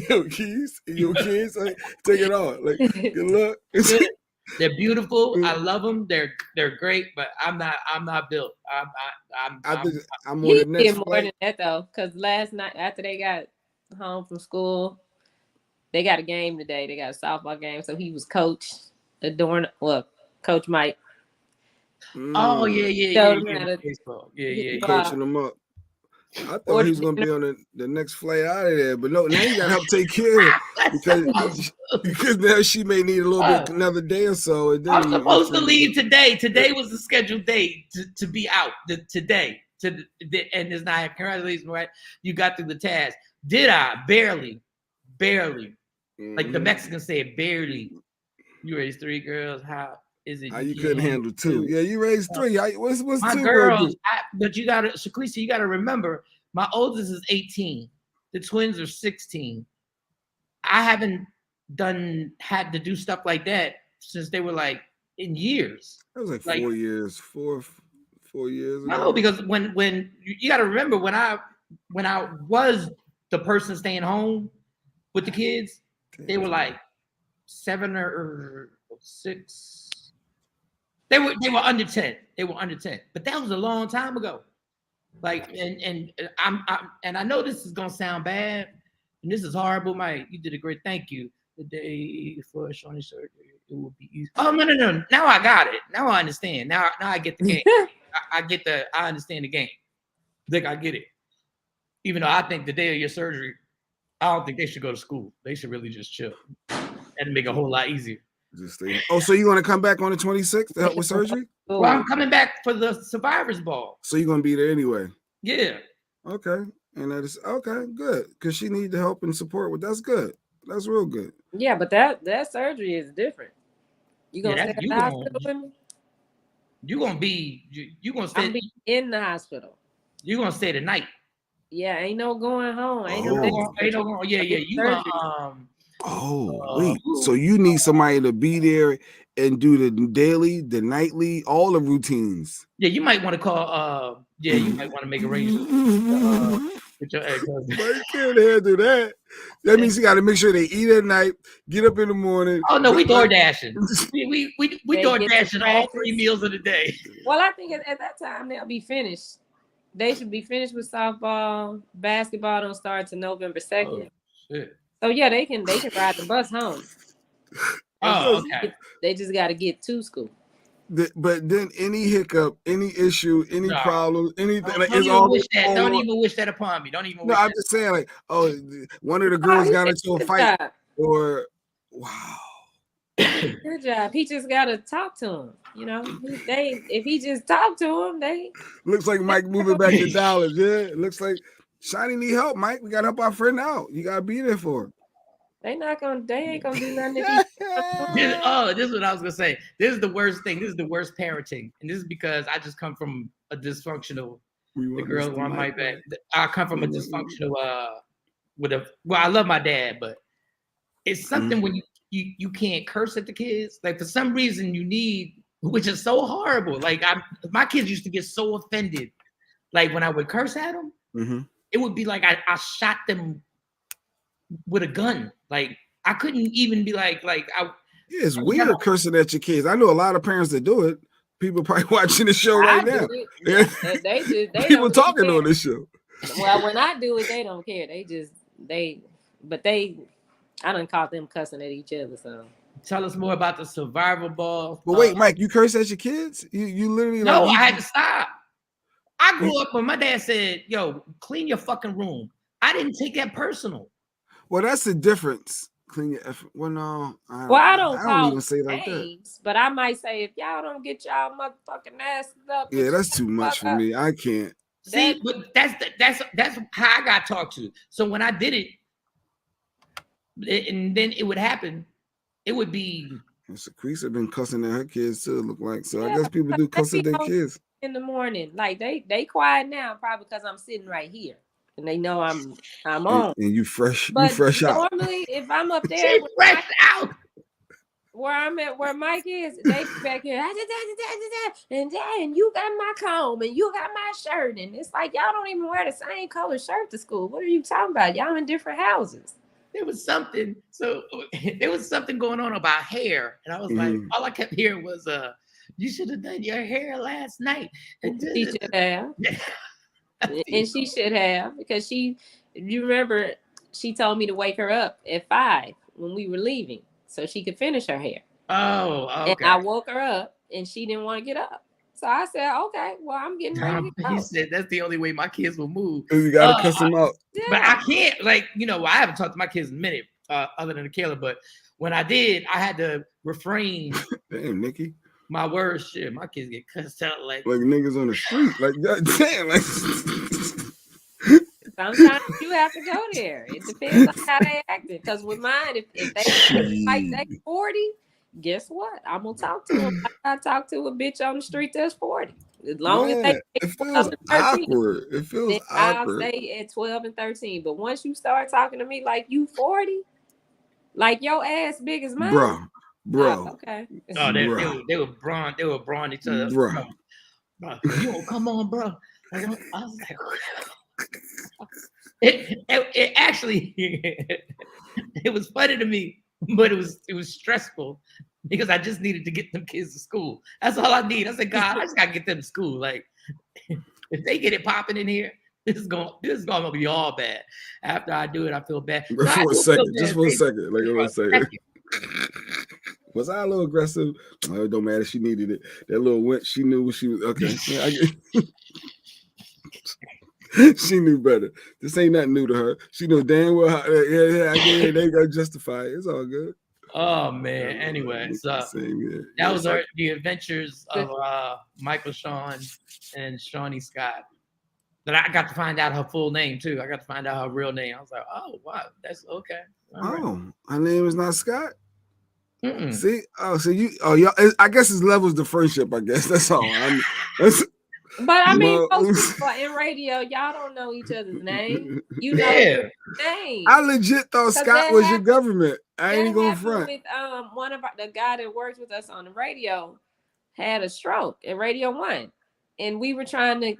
[SPEAKER 1] your keys, your kids. Take it all. Like, good luck.
[SPEAKER 7] They're beautiful. I love them. They're great, but I'm not built.
[SPEAKER 1] I'm on the next
[SPEAKER 7] more than that though, because last night after they got home from school, they got a game today. They got a softball game, so he was Coach Mike.
[SPEAKER 8] Oh yeah.
[SPEAKER 1] Coaching them up. I thought he was gonna be on the next flight out of there, but no. Now you gotta help take care of it because now she may need a little bit another day or so. And then
[SPEAKER 8] I'm supposed to leave today. Today was the scheduled day to be out. Today, and it's not. Congratulations, right? You got through the task. Did I? Barely. Like the Mexicans say, barely. You raised 3 girls. How is it?
[SPEAKER 1] How you couldn't handle 2? Yeah, you raised 3. What's
[SPEAKER 8] my
[SPEAKER 1] 2
[SPEAKER 8] girls? But you gotta, Shaquisha, you gotta remember, my oldest is 18. The twins are 16. I haven't had to do stuff like that since they were like in years.
[SPEAKER 1] That was like 4 years. 4 years ago.
[SPEAKER 8] No, because when you gotta remember when I was the person staying home with the kids, they were like 7 or 6. They were under 10. They were under 10. But that was a long time ago. Like, and I know this is gonna sound bad, and this is horrible. Mike, you did a great. Thank you. The day for Shawnee surgery, it will be easy. Oh no. Now I got it. Now I understand. Now I get the game. I understand the game. Like I get it. Even though I think the day of your surgery, I don't think they should go to school. They should really just chill and make it a whole lot easier.
[SPEAKER 1] So you want to come back on the 26th to help with surgery?
[SPEAKER 8] Well, I'm coming back for the Survivors Ball.
[SPEAKER 1] So you're gonna be there anyway?
[SPEAKER 8] Yeah.
[SPEAKER 1] Okay, and that is okay. Good, because she needs the help and support. That's good. That's real good.
[SPEAKER 7] Yeah, but that surgery is different. You gonna stay at the hospital with me?
[SPEAKER 8] You gonna stay?
[SPEAKER 7] I'll be in the hospital.
[SPEAKER 8] You gonna stay the night?
[SPEAKER 7] Yeah, ain't no going home. Ain't no going.
[SPEAKER 8] Yeah. You gonna
[SPEAKER 1] wait. So you need somebody to be there and do the daily, the nightly, all the routines.
[SPEAKER 8] Yeah, you might want to call. You might want to make arrangements with your ex-husband.
[SPEAKER 1] You can't handle that. That means you got to make sure they eat at night, get up in the morning.
[SPEAKER 8] Oh no, we door dashing. we door dashing all 3 meals of the day.
[SPEAKER 7] Well, I think at that time they'll be finished. They should be finished with softball. Basketball don't start till November 2nd.
[SPEAKER 8] Oh, shit.
[SPEAKER 7] So yeah, they can ride the bus home.
[SPEAKER 8] Okay.
[SPEAKER 7] They just got to get to school.
[SPEAKER 1] But then any hiccup, any issue, any problem, anything,
[SPEAKER 8] don't even wish that upon me. Don't even.
[SPEAKER 1] No, I'm just saying, like, one of the girls got into a fight, or wow.
[SPEAKER 7] Good job. He just got to talk to him. You know, if he just talk to him, they.
[SPEAKER 1] Looks like Mike moving back to Dallas. Yeah, it looks like Shiny need help, Mike. We got to help our friend out. You got to be there for him.
[SPEAKER 7] They ain't gonna do nothing.
[SPEAKER 8] This is what I was gonna say. This is the worst thing. This is the worst parenting, and this is because I just come from a dysfunctional. The girl on my back. I come from a dysfunctional. I love my dad, but it's something when you can't curse at the kids. Like for some reason you need, which is so horrible. Like my kids used to get so offended. Like when I would curse at them, it would be like I shot them with a gun. Like I couldn't even be like
[SPEAKER 1] it's weird cursing at your kids. I know a lot of parents that do it. People probably watching the show right now.
[SPEAKER 7] Yeah. They
[SPEAKER 1] people talking on this show.
[SPEAKER 7] Well, when I do it, they don't care. I done caught them cussing at each other. So
[SPEAKER 8] tell us more about the Survivor Ball.
[SPEAKER 1] But wait, Mike, you curse at your kids? You literally
[SPEAKER 8] no, I had to stop. I grew up when my dad said, "Yo, clean your fucking room." I didn't take that personal.
[SPEAKER 1] Well, that's the difference. Clean your effort. Well, no,
[SPEAKER 7] I don't
[SPEAKER 1] I don't
[SPEAKER 7] call
[SPEAKER 1] even say it like that.
[SPEAKER 7] names, but I might say if y'all don't get y'all motherfucking asses up.
[SPEAKER 1] Yeah, that's too much for me. I can't.
[SPEAKER 8] See, but that's how I got talked to. So when I did it, and then it would happen, it would be.
[SPEAKER 1] Shaquisa been cussing at her kids too. Look like so. I guess people do cuss at their kids
[SPEAKER 7] in the morning. Like they quiet now, probably because I'm sitting right here and they know I'm on.
[SPEAKER 1] And you fresh.
[SPEAKER 7] But
[SPEAKER 1] you fresh out.
[SPEAKER 7] Normally, if I'm up there,
[SPEAKER 8] fresh out.
[SPEAKER 7] Where I'm at, where Mike is, they back here, and you got my comb, and you got my shirt, and it's like y'all don't even wear the same color shirt to school. What are you talking about? Y'all in different houses.
[SPEAKER 8] There was something. So there was something going on about hair, and I was like, all I kept hearing was, "You should have done your hair last night." And
[SPEAKER 7] she should have, and she should have because you remember, she told me to wake her up at 5 when we were leaving, so she could finish her hair.
[SPEAKER 8] Oh, okay.
[SPEAKER 7] And I woke her up and she didn't want to get up. So I said, okay, well, I'm getting ready to go.
[SPEAKER 8] He said, that's the only way my kids will move.
[SPEAKER 1] You got to cuss them out.
[SPEAKER 8] But I can't, like, I haven't talked to my kids in a minute, other than Kayla, but when I did, I had to refrain.
[SPEAKER 1] Damn, Nikki.
[SPEAKER 8] My words, shit, my kids get cussed out like
[SPEAKER 1] niggas on the street. Like, God damn. Like,
[SPEAKER 7] sometimes you have to go there. It depends on how they acted. Because with mine, if they like that 40, guess what? I'm gonna talk to them like I talk to a bitch on the street that's 40. As long as they
[SPEAKER 1] it feels 13, awkward. It feels awkward.
[SPEAKER 7] I'll stay at 12 and 13. But once you start talking to me like you 40, like your ass big as mine.
[SPEAKER 1] Bro.
[SPEAKER 7] Okay.
[SPEAKER 8] Oh, they were brawn each other. Bro. Yo, come on, bro. I was like, it actually it was funny to me, but it was stressful because I just needed to get them kids to school. That's all I need. I said, God, I just gotta get them to school. Like, if they get it popping in here, this is gonna be all bad. After I do it, I feel bad.
[SPEAKER 1] For a second. Like, one second. Was I a little aggressive? Oh, it don't matter. She needed it. That little went. She knew what she was. Okay. She knew better. This ain't nothing new to her. She knew damn well how. They got to justify it. It's all good.
[SPEAKER 8] Oh man. Anyway, so that was the adventures of Michael Shawn and Shawnee Scott. But I got to find out her full name too. I got to find out her real name. I was like, oh wow, that's okay.
[SPEAKER 1] Right. Her name is not Scott. Mm-mm. See, y'all. I guess it's levels to friendship. I guess that's all.
[SPEAKER 7] But I mean, most people in radio, y'all don't know each other's name. You know your name.
[SPEAKER 1] I legit thought Scott was your government. I ain't gonna front.
[SPEAKER 7] With one of the guy that works with us on the radio had a stroke at Radio 1, and we were trying to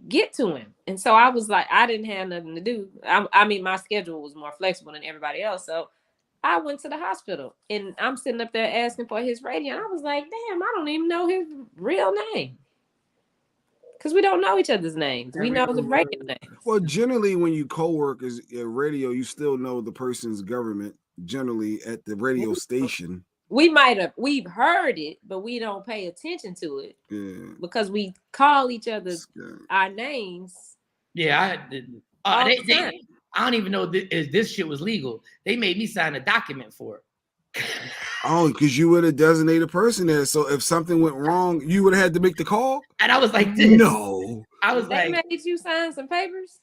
[SPEAKER 7] get to him, and so I was like, I didn't have nothing to do. I mean, my schedule was more flexible than everybody else, so I went to the hospital, and I'm sitting up there asking for his radio, and I was like, damn, I don't even know his real name. Because we don't know each other's names. We know the radio names.
[SPEAKER 1] Well, generally, when you co-work at radio, you still know the person's government, generally, at the radio station.
[SPEAKER 7] We've heard it, but we don't pay attention to it.
[SPEAKER 1] Yeah.
[SPEAKER 7] Because we call each other our names.
[SPEAKER 8] Yeah, I don't even know if this shit was legal. They made me sign a document for it.
[SPEAKER 1] Oh, because you were the designated person there. So if something went wrong, you would have had to make the call?
[SPEAKER 8] And I was like,
[SPEAKER 1] no.
[SPEAKER 8] I was
[SPEAKER 7] they made you sign some papers?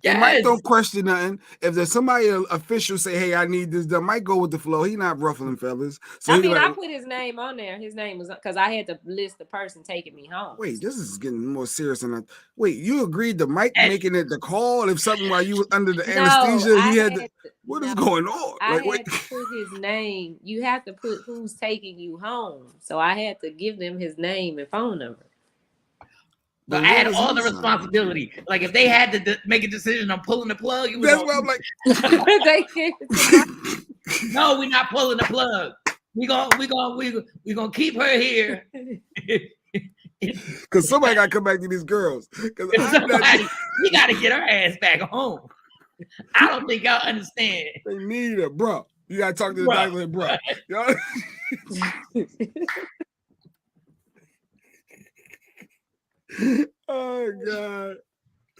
[SPEAKER 1] Yes. Mike don't question nothing. If there's somebody official say, hey, I need this done, Mike go with the flow. He not ruffling feathers. So
[SPEAKER 7] I put his name on there. His name was because I had to list the person taking me home.
[SPEAKER 1] Wait, this is getting more serious than Wait, you agreed to Mike making it the call if something while you was under the anesthesia? He had to. What is going on?
[SPEAKER 7] I had to put his name. You have to put who's taking you home. So I had to give them his name and phone number.
[SPEAKER 8] But I had all the responsibility. Like if they had to make a decision on pulling the plug,
[SPEAKER 1] that's what I'm like.
[SPEAKER 8] No, we're not pulling the plug. We gonna keep her here.
[SPEAKER 1] Because somebody got to come back to these girls. Because
[SPEAKER 8] we got to get her ass back home. I don't think y'all understand.
[SPEAKER 1] They need her, bro. You got to talk to the doctor, bro. Oh God.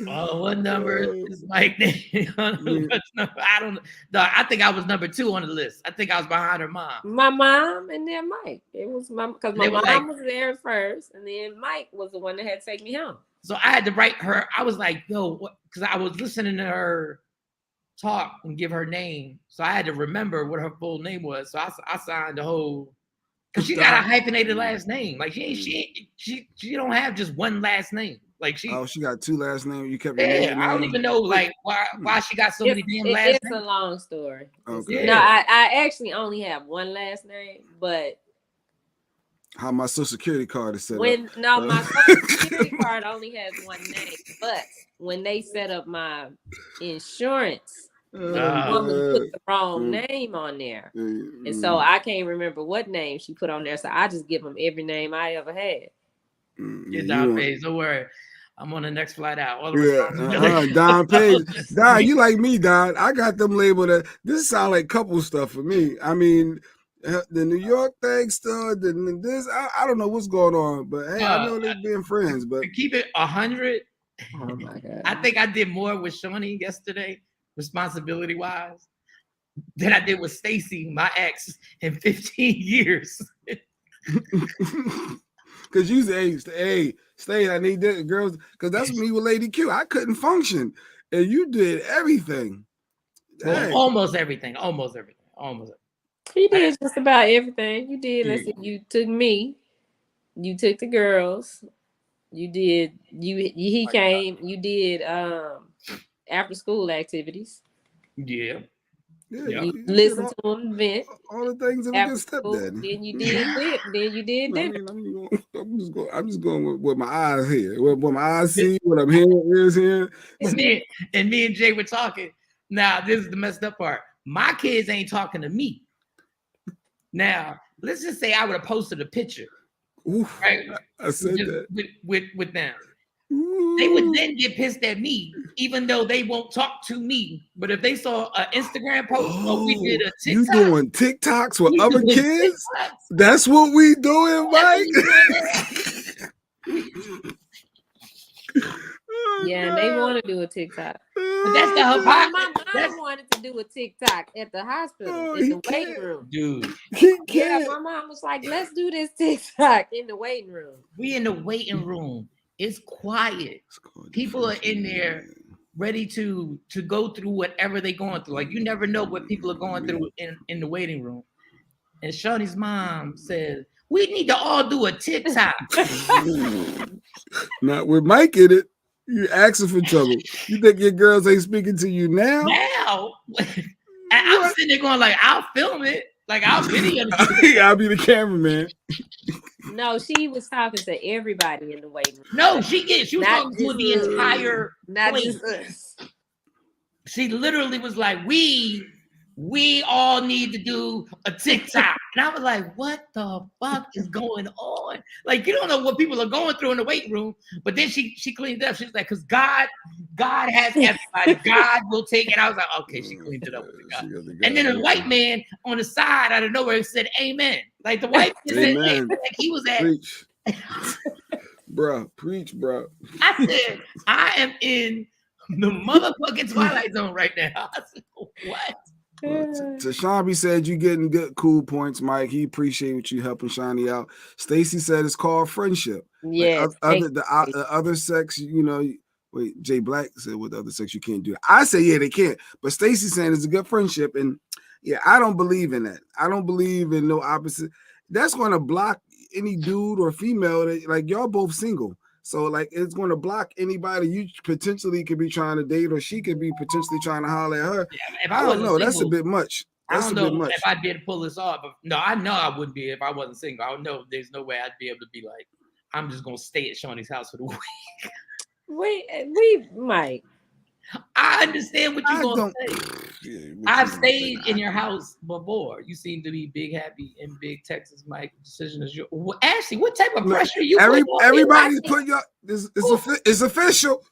[SPEAKER 8] What number is Mike name? I don't know. I think I was number 2 on the list. I think I was behind her mom.
[SPEAKER 7] My mom and then Mike. It was because my mom was there first, and then Mike was the one that had to take me home.
[SPEAKER 8] So I had to write her. I was like, yo, because I was listening to her talk and give her name. So I had to remember what her full name was. So I signed the whole, because she got a hyphenated last name. Like she don't have just one last name. Like she
[SPEAKER 1] got 2 last names. You kept
[SPEAKER 8] I don't even know like why she got so many damn last names.
[SPEAKER 7] It's a long story.
[SPEAKER 1] Okay.
[SPEAKER 7] No, I actually only have one last name, but
[SPEAKER 1] how my social security card is set up.
[SPEAKER 7] My social security card only has one name, but when they set up my insurance, the woman put the wrong name on there. And so I can't remember what name she put on there. So I just give them every name I ever had.
[SPEAKER 8] Get Don Page, don't worry. I'm on the next flight out.
[SPEAKER 1] Don Page. Don, you like me, Don. I got them labeled. This sound like couple stuff for me. I mean, the New York thing still, this, I don't know what's going on, but hey, I know they're being friends. But
[SPEAKER 8] to keep it 100,
[SPEAKER 7] oh my God.
[SPEAKER 8] I think I did more with Shawnee yesterday, responsibility wise, than I did with Stacy, my ex, in 15 years.
[SPEAKER 1] Because you say, hey, stay, I need this, girls, because that's me with Lady Q. I couldn't function, and you did everything.
[SPEAKER 8] Well, almost everything.
[SPEAKER 7] He did just about everything. You did. Let's see. You took me. You took the girls. You did. He came. You did after school activities.
[SPEAKER 8] Yeah.
[SPEAKER 7] You listened to him vent.
[SPEAKER 1] All the things of a good stepdad.
[SPEAKER 7] Then you did it. Then you did that.
[SPEAKER 1] I'm just going with what my eyes hear, what my eyes see, what I'm hearing, ears hearing.
[SPEAKER 8] And me and Jay were talking. Now, this is the messed up part. My kids ain't talking to me. Now, let's just say I would have posted a picture.
[SPEAKER 1] Oof,
[SPEAKER 8] right?
[SPEAKER 1] I said that.
[SPEAKER 8] With them. Ooh. They would then get pissed at me, even though they won't talk to me. But if they saw an Instagram post or we did a TikTok.
[SPEAKER 1] You doing TikToks with other kids? That's what we doing, Mike?
[SPEAKER 7] Yeah, and they want to do a TikTok.
[SPEAKER 8] But that's the whole
[SPEAKER 7] my mom wanted to do a TikTok at the hospital in the waiting room.
[SPEAKER 8] Dude.
[SPEAKER 7] Yeah, my mom was like, let's do this TikTok in the waiting room.
[SPEAKER 8] We in the waiting room. It's quiet. People are in there ready to go through whatever they're going through. Like you never know what people are going through in the waiting room. And Shawnee's mom says, we need to all do a TikTok.
[SPEAKER 1] Not with Mike in it. You're asking for trouble. You think your girls ain't speaking to you now?
[SPEAKER 8] Now? And I'm sitting there going like, I'll film it. Like I'll video it.
[SPEAKER 1] I'll be the cameraman.
[SPEAKER 7] No, she was talking to everybody in the waiting room.
[SPEAKER 8] No, she was talking to the entire place. She literally was like, we all need to do a TikTok. And I was like, what the fuck is going on? Like, you don't know what people are going through in the waiting room. But then she cleaned it up. She's like, because God has everybody. God will take it. I was like, okay, she cleaned it up with God. And then a white man on the side out of nowhere said, amen. Like the white man said, amen. Like he was at.
[SPEAKER 1] Preach. Preach, bro.
[SPEAKER 8] I said, I am in the motherfucking Twilight Zone right now. I said, what?
[SPEAKER 1] Tashambi said you getting good cool points, Mike. He appreciate you helping Shawnee out. Stacy said it's called friendship.
[SPEAKER 7] Yeah.
[SPEAKER 1] Like the other sex, you know. Wait, Jay Black said with the other sex you can't do it. I say yeah, they can't. But Stacy saying it's a good friendship, and yeah, I don't believe in that. I don't believe in no opposite. That's going to block any dude or female that, like, y'all both single. So, like, it's going to block anybody you potentially could be trying to date, or she could be potentially trying to holler at her. Yeah,
[SPEAKER 8] if
[SPEAKER 1] I don't know. That's a bit much.
[SPEAKER 8] I don't know if I did pull this off. But no, I know I wouldn't be if I wasn't single. I know there's no way I'd be able to be like, I'm just going to stay at Shawnee's house for the week.
[SPEAKER 7] We might.
[SPEAKER 8] I understand what you're going to say. Yeah, I've stayed in your house before. You seem to be big, happy, in big Texas. Mike, decision is yours. Well, Ashley, what type of pressure you put on?
[SPEAKER 1] Everybody's putting your. It's official.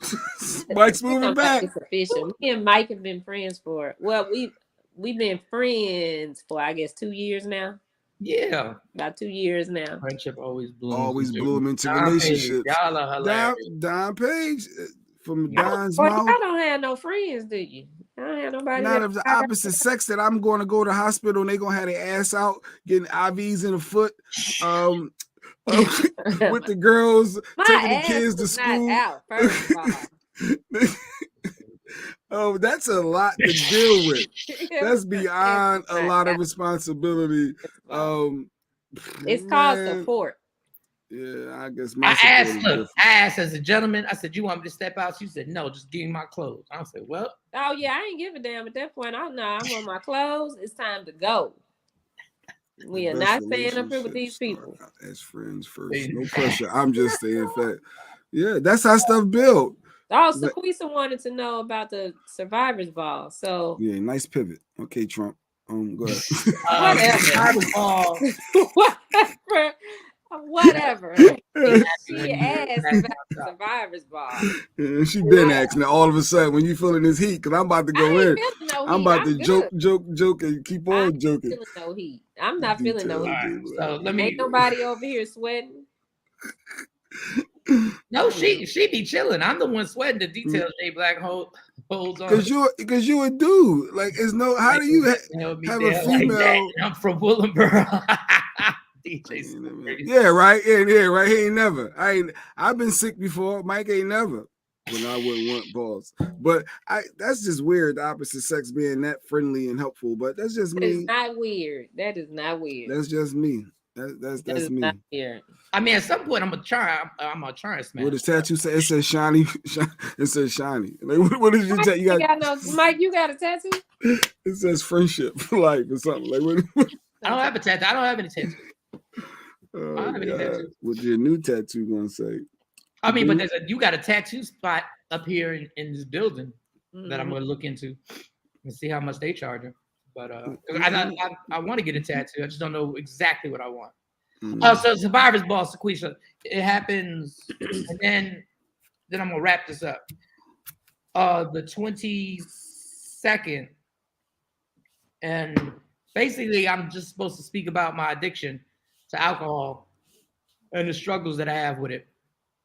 [SPEAKER 1] Mike's moving back.
[SPEAKER 7] It's official. Me and Mike have been friends for. Well, we've been friends for I guess 2 years now.
[SPEAKER 8] Yeah,
[SPEAKER 7] about 2 years now.
[SPEAKER 8] friendship always blooms.
[SPEAKER 1] Always bloom into
[SPEAKER 8] Don Page,
[SPEAKER 1] relationships.
[SPEAKER 8] y'all are hilarious.
[SPEAKER 1] Don Page from
[SPEAKER 8] Yeah.
[SPEAKER 1] Don's
[SPEAKER 7] Well,
[SPEAKER 1] mouth.
[SPEAKER 7] y'all don't have no friends, do you? I don't have nobody.
[SPEAKER 1] Not of the opposite sex that I'm going to go to the hospital and they gonna have their ass out getting IVs in the foot. With the girls taking the kids to school.
[SPEAKER 7] Out, first of
[SPEAKER 1] all. That's a lot to deal with. That's beyond a lot of responsibility.
[SPEAKER 7] It's called support.
[SPEAKER 1] Yeah, I guess
[SPEAKER 8] I asked as a gentleman, I said, you want me to step out? She said, no, just give me my clothes. I said, well.
[SPEAKER 7] Oh, yeah, I ain't give a damn at that point. I want my clothes. It's time to go. We are not staying up here with these people.
[SPEAKER 1] As friends first. No pressure. I'm just saying fact. Yeah, that's how stuff built.
[SPEAKER 7] Oh, Sequisa wanted to know about the Survivor's Ball. So
[SPEAKER 1] yeah, nice pivot. Okay, Trump. Go ahead.
[SPEAKER 7] Whatever. She asked about the Survivor's Ball.
[SPEAKER 1] Yeah, she been asking all of a sudden when you feeling this heat, because I'm about to go in. I'm about to joke, and keep on joking.
[SPEAKER 7] I'm feeling no heat. I'm not feeling no heat.
[SPEAKER 8] Right, so
[SPEAKER 7] ain't nobody over here sweating.
[SPEAKER 8] No, she be chilling. I'm the one sweating the details. J Black holds on.
[SPEAKER 1] Because you a dude. Like, it's no. How do you have a female?
[SPEAKER 8] Like I'm from Willenboro. DJ,
[SPEAKER 1] yeah, right. Yeah, right. He ain't never. I've been sick before. Mike ain't never. When I wouldn't want balls, but that's just weird. The opposite sex being that friendly and helpful, but that's just me.
[SPEAKER 7] It's not weird. That is not weird.
[SPEAKER 1] That's just me. That's me.
[SPEAKER 7] Not weird.
[SPEAKER 8] I mean, at some point, I'm gonna try and smash.
[SPEAKER 1] What does tattoo say? It says shiny. It says shiny. Like, what did you tell you got?
[SPEAKER 7] Mike, you got a tattoo?
[SPEAKER 1] It says friendship for life or something. Like, what?
[SPEAKER 8] I don't have a tattoo. I don't have any tattoos.
[SPEAKER 1] I don't have any tattoos. What's your new tattoo gonna say?
[SPEAKER 8] I mean, but you got a tattoo spot up here in this building that I'm gonna look into and see how much they charge them. But I want to get a tattoo. I just don't know exactly what I want. So Survivor's Ball, Sequisha, it happens, and then I'm gonna wrap this up. The 22nd, and basically I'm just supposed to speak about my addiction to alcohol and the struggles that I have with it.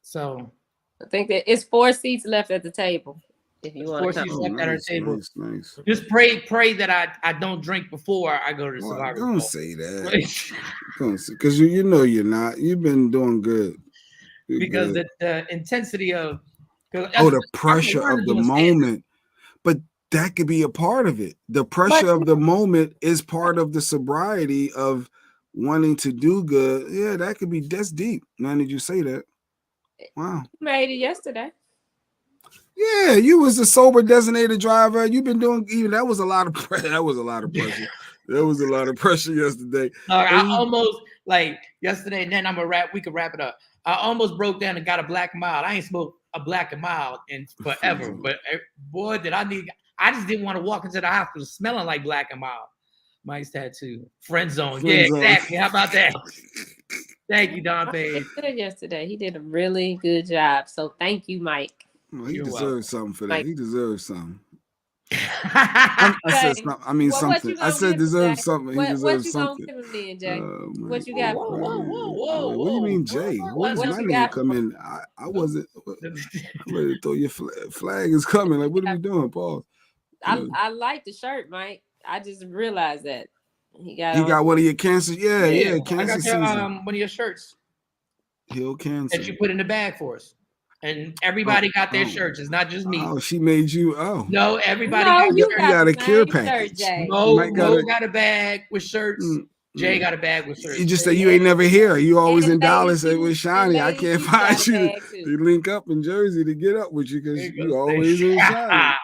[SPEAKER 8] So
[SPEAKER 7] I think that it's 4 seats left at the table. If you want
[SPEAKER 8] 4
[SPEAKER 7] to
[SPEAKER 8] seats left at our table.
[SPEAKER 1] Nice.
[SPEAKER 8] Just pray that I don't drink before I go to Survivor.
[SPEAKER 1] Don't say that. Because you know you're not. You've been doing good.
[SPEAKER 8] Because the intensity of
[SPEAKER 1] the pressure of the moment. But that could be a part of it. The pressure of the moment is part of the sobriety of wanting to do good. Yeah, that's deep. Now did you say that? Wow.
[SPEAKER 7] You made it yesterday.
[SPEAKER 1] Yeah, you was a sober designated driver. You've been doing that was a lot of pressure. That was a lot of pressure. There was a lot of pressure yesterday.
[SPEAKER 8] I almost yesterday, and then we could wrap it up. I almost broke down and got a black and mild. I ain't smoked a black and mild in forever. But boy, I just didn't want to walk into the hospital smelling like black and mild. Mike's tattoo. Friend zone. Exactly. How about that? Thank you, Don Page.
[SPEAKER 7] He did yesterday. He did a really good job. So thank you, Mike.
[SPEAKER 1] Well, he deserves something for that. Mike. He deserves something. I said deserves something. He deserves something.
[SPEAKER 7] What you gonna give him then, Jay? What you got?
[SPEAKER 1] Whoa. What do you mean, Jay? What my name come in? I wasn't. I'm ready to throw your flag is coming. Like, what are we doing, Paul?
[SPEAKER 7] I like the shirt, Mike. I just realized that he got.
[SPEAKER 1] You got one of your cancers. Yeah. Cancer season.
[SPEAKER 8] One of your shirts.
[SPEAKER 1] Heal cancer.
[SPEAKER 8] That you put in the bag for us. And everybody got their shirts. It's not just me.
[SPEAKER 1] Oh, she made you. Oh.
[SPEAKER 8] No, everybody got
[SPEAKER 7] you
[SPEAKER 1] got a care package.
[SPEAKER 8] Mo got a bag with shirts. Jay got a bag with shirts.
[SPEAKER 1] You just say you ain't never here. You always in Dallas with Shani. I can't find you to link up in Jersey to get up with you because you always in Shani.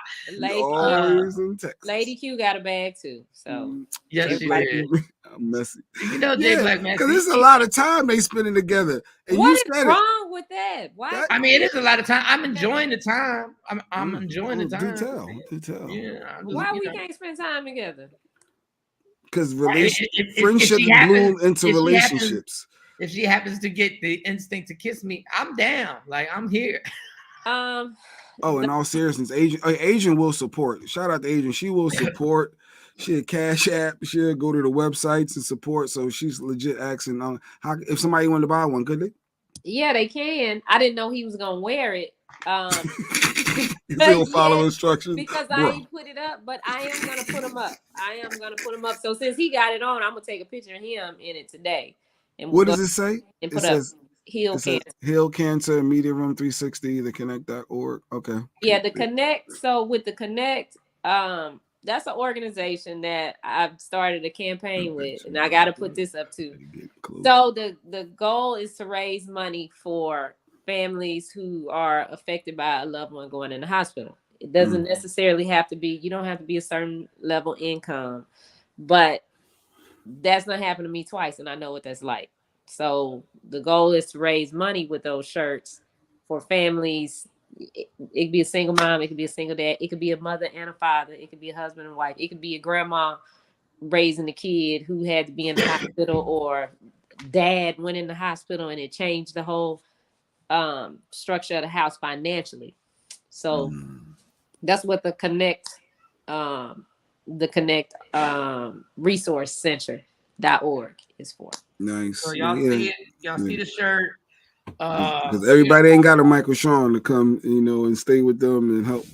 [SPEAKER 1] Always in Texas.
[SPEAKER 7] Lady Q got a bag too. So
[SPEAKER 8] yes, she did.
[SPEAKER 1] I'm messy.
[SPEAKER 8] You know, Jay Black man.
[SPEAKER 1] Because it's a lot of time they spending together. And
[SPEAKER 7] what is wrong with that? Why?
[SPEAKER 8] I mean, it is a lot of time. I'm enjoying the time. I'm enjoying the time.
[SPEAKER 1] Do tell.
[SPEAKER 8] Yeah.
[SPEAKER 7] Why we can't spend time together?
[SPEAKER 1] Because friendships bloom into relationships.
[SPEAKER 8] If she happens to get the instinct to kiss me, I'm down. Like, I'm here.
[SPEAKER 1] In all seriousness, Agent will support. Shout out to Agent. She will support. She a Cash App. She'll go to the websites and support. So she's legit asking how if somebody wanted to buy one, could they?
[SPEAKER 7] Yeah, they can. I didn't know he was gonna wear it.
[SPEAKER 1] You still follow instructions,
[SPEAKER 7] because
[SPEAKER 1] bro.
[SPEAKER 7] I ain't put it up, but I am gonna put him up. So since he got it on, I'm gonna take a picture of him in it today. And
[SPEAKER 1] what does it say?
[SPEAKER 7] And
[SPEAKER 1] it
[SPEAKER 7] put
[SPEAKER 1] says
[SPEAKER 7] Heal
[SPEAKER 1] Cancer Media Room 360, the connect.org. Okay.
[SPEAKER 7] Yeah, the Connect. So with the Connect, that's an organization that I've started a campaign with, and I got to put this up too. So the goal is to raise money for families who are affected by a loved one going in the hospital. It doesn't necessarily have to be, you don't have to be a certain level income, but that's not happened to me twice, and I know what that's like. So the goal is to raise money with those shirts for families. It could be a single mom, it could be a single dad, it could be a mother and a father, it could be a husband and wife, it could be a grandma raising a kid who had to be in the hospital, or dad went in the hospital and it changed the whole structure of the house financially. So that's what the Connect resource center.org is for.
[SPEAKER 1] Nice.
[SPEAKER 8] So y'all see it, see the shirt.
[SPEAKER 1] Because everybody ain't got a Michael Shawn to come, and stay with them and help.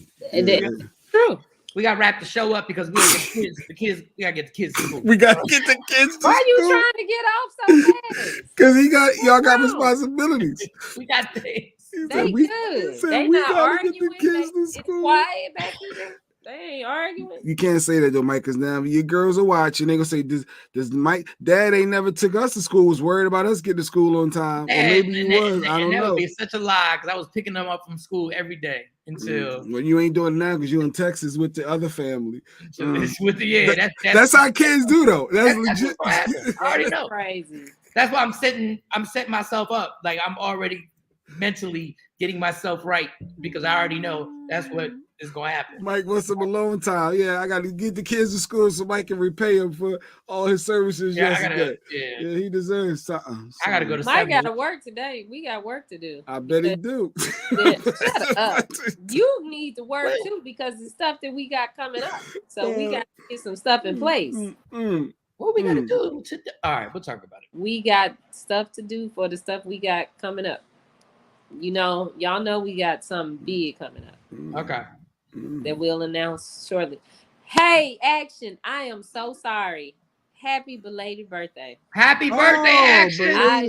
[SPEAKER 7] True.
[SPEAKER 8] We gotta wrap the show up because we gotta get the kids. We gotta get the kids to school.
[SPEAKER 1] We gotta get the kids to
[SPEAKER 7] Why are you trying to get off so fast?
[SPEAKER 1] Because y'all got responsibilities.
[SPEAKER 8] We got things.
[SPEAKER 7] They good. They not arguing. It's quiet back here. They ain't arguing.
[SPEAKER 1] You can't say that though, Mike, because now your girls are watching. They gonna say, "Does Mike? Dad ain't never took us to school. Was worried about us getting to school on time, or maybe he was. I don't know."
[SPEAKER 8] That would be such a lie because I was picking them up from school every day until.
[SPEAKER 1] Well, you ain't doing it now because you in Texas with the other family. That's how kids do though. That's legit.
[SPEAKER 8] I already know.
[SPEAKER 7] Crazy.
[SPEAKER 8] That's why I'm setting myself up. Like I'm already mentally getting myself right because I already know that's what is going to happen.
[SPEAKER 1] Mike wants some alone time. Yeah, I got to get the kids to school so Mike can repay him for all his services yesterday. Yeah, he deserves something.
[SPEAKER 8] I got to go to
[SPEAKER 7] Mike got to work today. We got work to do.
[SPEAKER 1] I bet he do.
[SPEAKER 7] Shut up. You need to work too because the stuff that we got coming up. So we got to get some stuff in place.
[SPEAKER 8] What we got to do today? All right, we'll talk about it.
[SPEAKER 7] We got stuff to do for the stuff we got coming up. Y'all know we got something big coming up.
[SPEAKER 8] Okay.
[SPEAKER 7] That we'll announce shortly. Hey, Action, I am so sorry. Happy belated birthday.
[SPEAKER 8] Happy birthday, Action.
[SPEAKER 7] I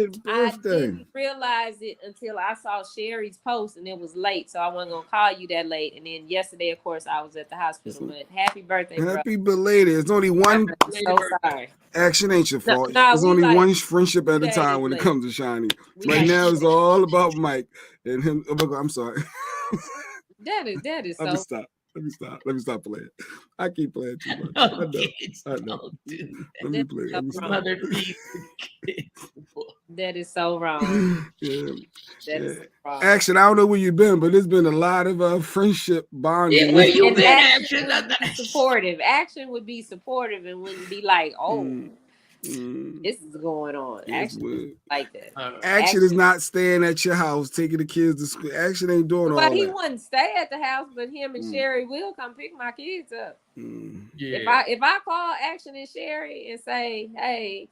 [SPEAKER 7] didn't realize it until I saw Sherry's post and it was late. So I wasn't going to call you that late. And then yesterday, of course, I was at the hospital. But happy birthday, bro.
[SPEAKER 1] Happy belated. It's only one.
[SPEAKER 7] I'm so sorry.
[SPEAKER 1] Action ain't your fault. There's only one friendship at a time when it comes to Shiny. Right now, it's all about Mike and him. I'm sorry.
[SPEAKER 7] That is so.
[SPEAKER 1] Let me stop playing. I keep playing too much.
[SPEAKER 8] I
[SPEAKER 1] know. Let me play.
[SPEAKER 7] That is so wrong.
[SPEAKER 1] That is so wrong. Action, I don't know where you've been, but there's been a lot of friendship bonding.
[SPEAKER 8] Yeah, where you been, Action?
[SPEAKER 7] Supportive. Action would be supportive and wouldn't be like, this is going on. Action like that.
[SPEAKER 1] Action is not staying at your house, taking the kids to school. Action ain't doing all that.
[SPEAKER 7] But he wouldn't stay at the house, but him and Sherry will come pick my kids up.
[SPEAKER 8] Yeah.
[SPEAKER 7] If I call Action and Sherry and say, hey,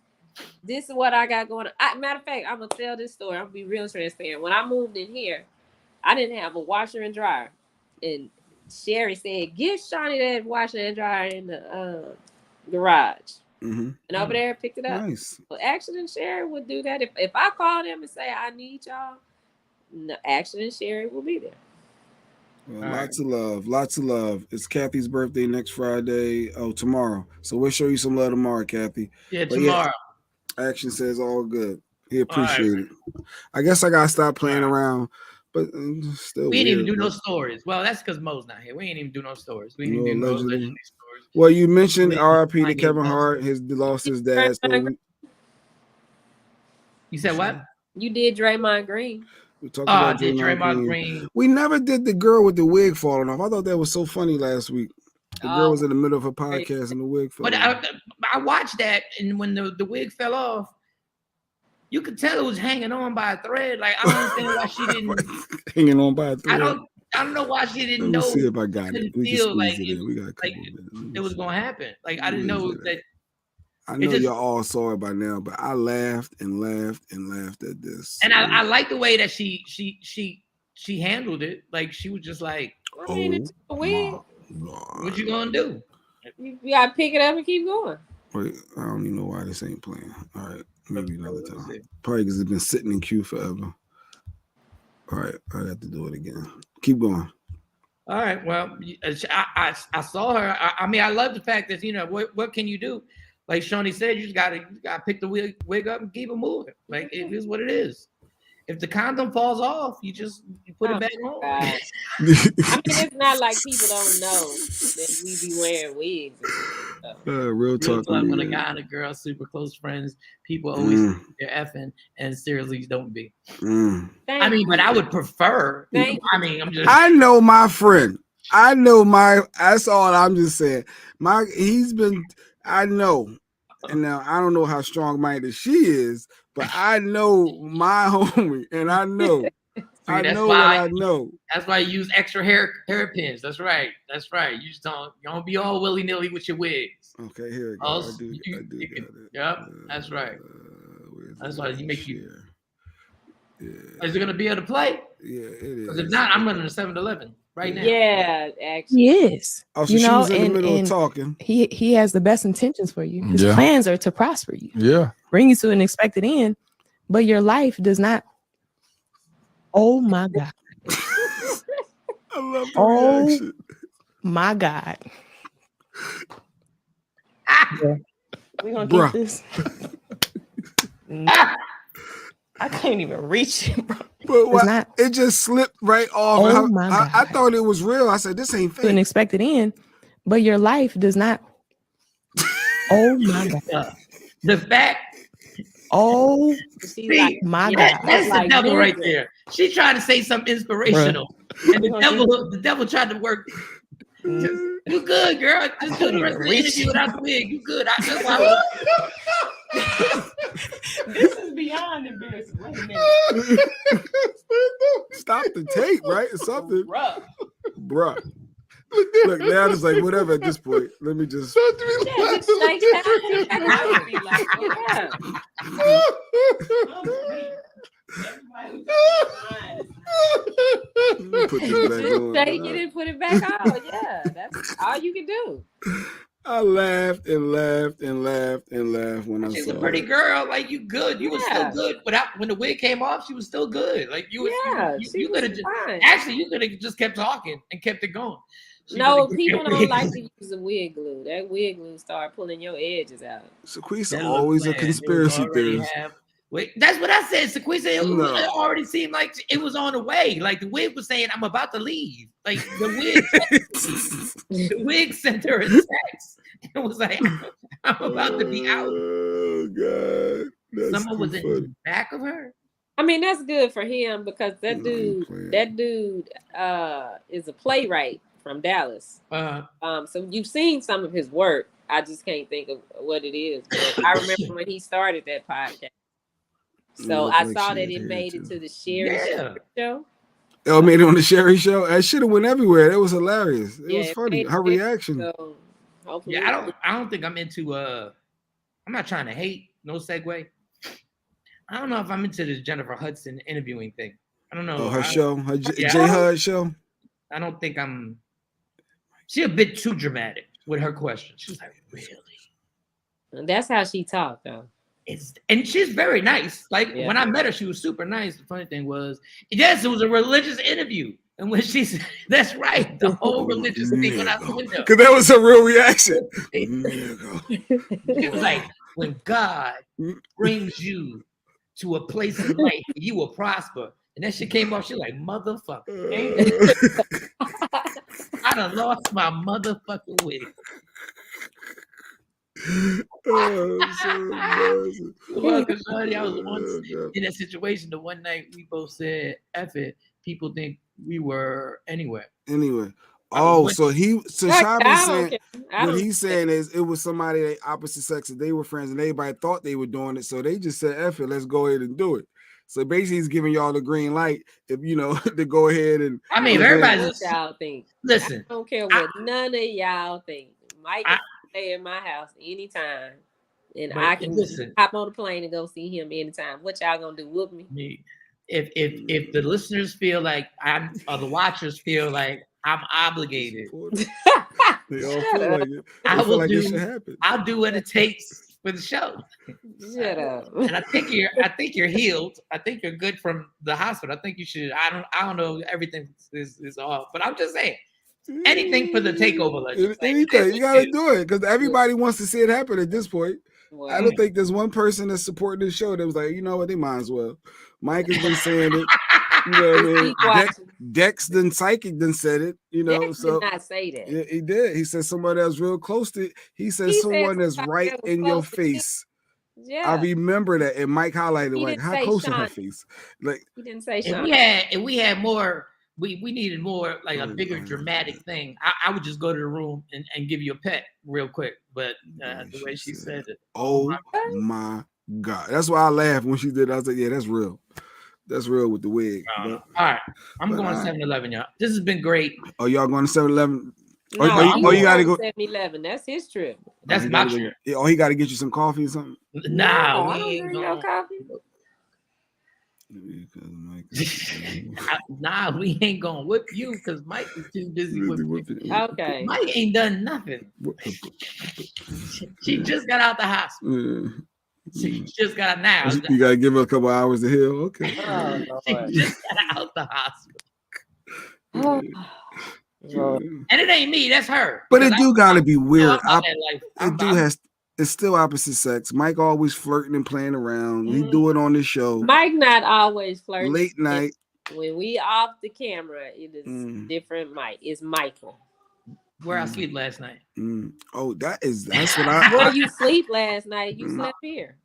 [SPEAKER 7] this is what I got going on. Matter of fact, I'm going to tell this story. I'm going to be real transparent. When I moved in here, I didn't have a washer and dryer. And Sherry said, give Shawnee that washer and dryer in the garage. And over there, picked it up.
[SPEAKER 1] Nice.
[SPEAKER 7] Well, Action and Sherry would do that. If I call them and say I need y'all, no, Action and Sherry will be there.
[SPEAKER 1] Well, lots of love. It's Kathy's birthday next Friday. Oh, tomorrow. So we'll show you some love tomorrow, Kathy.
[SPEAKER 8] Yeah, tomorrow.
[SPEAKER 1] Action says all good. He appreciate it. I guess I gotta stop playing around, but still.
[SPEAKER 8] We didn't even do no stories. Well, that's because Mo's not here. We ain't even do no stories. We didn't do no legendary stories.
[SPEAKER 1] Well, you mentioned RIP to Kevin Hart. Lost his dad. So
[SPEAKER 8] you said what?
[SPEAKER 7] You did Draymond Green.
[SPEAKER 1] We talked about Draymond Green. We never did the girl with the wig falling off. I thought that was so funny last week. The girl was in the middle of her podcast and the wig fell off.
[SPEAKER 8] But I watched that, and when the wig fell off, you could tell it was hanging on by a thread. Like I don't understand why she didn't
[SPEAKER 1] hanging on by a thread.
[SPEAKER 8] I don't know why she didn't
[SPEAKER 1] Let me
[SPEAKER 8] know.
[SPEAKER 1] see if I got it. We can
[SPEAKER 8] Feel
[SPEAKER 1] squeeze
[SPEAKER 8] like
[SPEAKER 1] it in. We got a couple
[SPEAKER 8] like
[SPEAKER 1] minutes.
[SPEAKER 8] it was gonna happen. Like I didn't know that.
[SPEAKER 1] I know y'all all saw it by now, but I laughed and laughed and laughed at this.
[SPEAKER 8] And I like the way that she handled it. Like she was just like,
[SPEAKER 7] I mean, it's a wig.
[SPEAKER 8] What you gonna do?
[SPEAKER 7] You gotta pick it up and keep going.
[SPEAKER 1] Wait, I don't even know why this ain't playing. All right, maybe another time. Probably because it's been sitting in queue forever. All right, I got to do it again. Keep going.
[SPEAKER 8] All right. Well, I saw her. I mean, I love the fact that what can you do? Like Shawnee said, you just gotta pick the wig up and keep it moving. Like it is what it is. If the condom falls off, you put it back on.
[SPEAKER 7] I mean, it's not like people don't know that we be wearing wigs.
[SPEAKER 1] Real talk.
[SPEAKER 8] When a guy and a girl super close friends, people always think they're effing, and seriously don't be. I mean, but I would prefer.
[SPEAKER 1] I know my friend. That's all I'm just saying. I know. And now I don't know how strong-minded she is, but I know my homie, and I know. I know what I know.
[SPEAKER 8] That's why you use extra hairpins. That's right. You just don't be all willy-nilly with your wigs.
[SPEAKER 1] Okay, here we go. I do got it.
[SPEAKER 8] Yep, that's right. That's why you make you. Yeah. Is it gonna be able to play?
[SPEAKER 1] Yeah, it is.
[SPEAKER 8] Because if not, I'm running a 7-Eleven right now.
[SPEAKER 7] Yeah, actually.
[SPEAKER 9] Yes.
[SPEAKER 1] Oh, so she was in the middle of talking.
[SPEAKER 9] He has the best intentions for you. His plans are to prosper you.
[SPEAKER 10] Yeah.
[SPEAKER 9] Bring you to an expected end, but your life does not. Oh my God.
[SPEAKER 1] I love the reaction.
[SPEAKER 9] My God. We're gonna get this. I can't even reach it, bro.
[SPEAKER 1] But it just slipped right off.
[SPEAKER 9] Oh my God.
[SPEAKER 1] I thought it was real. I said, this ain't fake.
[SPEAKER 9] To an expected end, but your life does not. Oh my God.
[SPEAKER 8] The fact.
[SPEAKER 9] Oh my God.
[SPEAKER 8] That's the devil right there. She tried to say something inspirational. And the devil tried to work. You good, girl. Just do the rest of the interview without the wig. You good.
[SPEAKER 9] This is beyond embarrassing. Wait a minute.
[SPEAKER 1] Stop the tape, right? Or something. Bruh. Look, now it's like whatever at this point. Let me just.
[SPEAKER 7] Put this back on. Take it and put it back on. Yeah, that's all you can do.
[SPEAKER 1] I laughed and laughed and laughed and laughed when I saw.
[SPEAKER 8] She's a pretty girl. Like you good. You were still good. When the wig came off, she was still good. Like you could have you could have just kept talking and kept it going.
[SPEAKER 7] No, people don't like to use the wig glue. That wig glue start pulling your edges out.
[SPEAKER 1] Sequisa always a conspiracy theorist.
[SPEAKER 8] Wait, that's what I said. Sequisa, it already seemed like it was on the way. Like the wig was saying, "I'm about to leave." Like the wig sent her a text. It was like, "I'm about to be out."
[SPEAKER 1] Oh God!
[SPEAKER 8] Someone was in the back of her.
[SPEAKER 7] I mean, that's good for him because that dude is a playwright from Dallas. So you've seen some of his work. I just can't think of what it is. But I remember when he started that podcast. So I saw that it made it to the Sherry show.
[SPEAKER 1] Oh, made it on the Sherry show. That should have went everywhere. It was hilarious. It was funny. Her reaction.
[SPEAKER 7] So
[SPEAKER 8] I don't think I'm into. I'm not trying to hate. No segue. I don't know if I'm into this Jennifer Hudson interviewing thing. I don't know.
[SPEAKER 1] Oh, her show, her J Hud show.
[SPEAKER 8] I don't think I'm. She's a bit too dramatic with her questions. She's like, really?
[SPEAKER 7] And that's how she talked, though.
[SPEAKER 8] And she's very nice. Like when I met her, she was super nice. The funny thing was, yes, it was a religious interview. And when she said, that's right, the whole religious thing went out the window.
[SPEAKER 1] Because that was a real reaction.
[SPEAKER 8] She was like, when God brings you to a place in life, you will prosper. And then she came off, she like, motherfucker. I done lost my motherfucking wig. Well, because I was once in that situation. The one night we both said, "F it." People think we were anywhere.
[SPEAKER 1] Anyway. Oh, so Shawn saying what he's saying is it was somebody they opposite sex and they were friends and everybody thought they were doing it, so they just said, "F it, let's go ahead and do it." So basically, he's giving y'all the green light if you know to go ahead and.
[SPEAKER 8] I mean, everybody's
[SPEAKER 7] what y'all think.
[SPEAKER 8] Listen,
[SPEAKER 7] I don't care what none of y'all think. Mike can stay in my house anytime, and I can hop on the plane and go see him anytime. What y'all gonna do? Whoop me?
[SPEAKER 8] If the listeners feel like or the watchers feel like I'm obligated,
[SPEAKER 1] they all feel like it.
[SPEAKER 8] I will
[SPEAKER 1] like
[SPEAKER 8] do.
[SPEAKER 1] It should happen.
[SPEAKER 8] I'll do what it takes for the show.
[SPEAKER 7] Shut up.
[SPEAKER 8] And I think you're healed. I think you're good from the hospital. I think you should. I don't know. Everything is off, but I'm just saying. Anything for the takeover legend.
[SPEAKER 1] Anything. You gotta do it because everybody wants to see it happen at this point. Wow. I don't think there's one person that's supporting this show that was like, you know what, they might as well. Mike has been saying it. You know what I mean? Dex then Psychic then said it, you know. Dex
[SPEAKER 7] did not say that.
[SPEAKER 1] Yeah, he did. He said somebody that's real close to he said someone that's right in your face. Yeah. I remember that. And Mike highlighted like how close to her face. Like
[SPEAKER 7] he didn't say Shawn.
[SPEAKER 8] If we had more, we needed more like a bigger dramatic thing. I would just go to the room and give you a pet real quick. But the way she said it.
[SPEAKER 1] Oh my God. That's why I laughed when she did it. I was like, yeah, that's real. That's real with the wig.
[SPEAKER 8] All right. I'm going to 7-Eleven, y'all. This has been great.
[SPEAKER 1] Oh, y'all going to 7-Eleven?
[SPEAKER 7] No, you got to go 7-Eleven. That's his trip.
[SPEAKER 8] That's my trip.
[SPEAKER 1] Oh, he got to get you some coffee or something?
[SPEAKER 8] Nah,
[SPEAKER 7] I don't drink no coffee.
[SPEAKER 8] Nah, we ain't gonna whip you because Mike is too busy whipping.
[SPEAKER 7] Okay.
[SPEAKER 8] Mike ain't done nothing. She just got out the hospital. She just got now.
[SPEAKER 1] You gotta give her a couple hours to heal. Okay.
[SPEAKER 8] She just got out the hospital. And it ain't me, that's her.
[SPEAKER 1] But it do gotta be weird. It's still opposite sex. Mike always flirting and playing around. He do it on the show.
[SPEAKER 7] Mike not always flirting.
[SPEAKER 1] Late night.
[SPEAKER 7] When we off the camera, it is different. Mike. It's Michael.
[SPEAKER 8] Where I sleep last night.
[SPEAKER 1] Oh, that's what I.
[SPEAKER 7] Where you sleep last night? You slept here.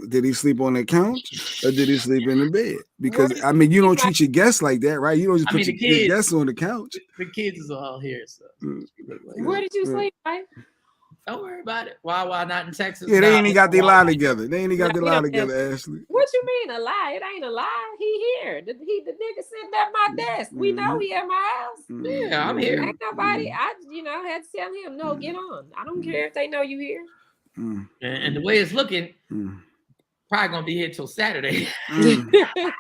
[SPEAKER 1] Did he sleep on the couch or did he sleep in the bed? Because I mean, you don't treat your guests like that, right? You don't just put your guests on the couch.
[SPEAKER 8] The kids is all here. So.
[SPEAKER 7] Where did you sleep, Mike?
[SPEAKER 8] Don't worry about it. Why not in Texas?
[SPEAKER 1] Yeah, they ain't even got their lie together. They ain't even got their lie together, Ashley.
[SPEAKER 7] What you mean a lie? It ain't a lie. He here. The nigga sitting at my desk. We know he at my house.
[SPEAKER 8] Yeah, I'm here.
[SPEAKER 7] Ain't nobody. I had to tell him no. Get on. I don't care if they know you here.
[SPEAKER 8] And the way it's looking, probably gonna be here till Saturday.
[SPEAKER 1] The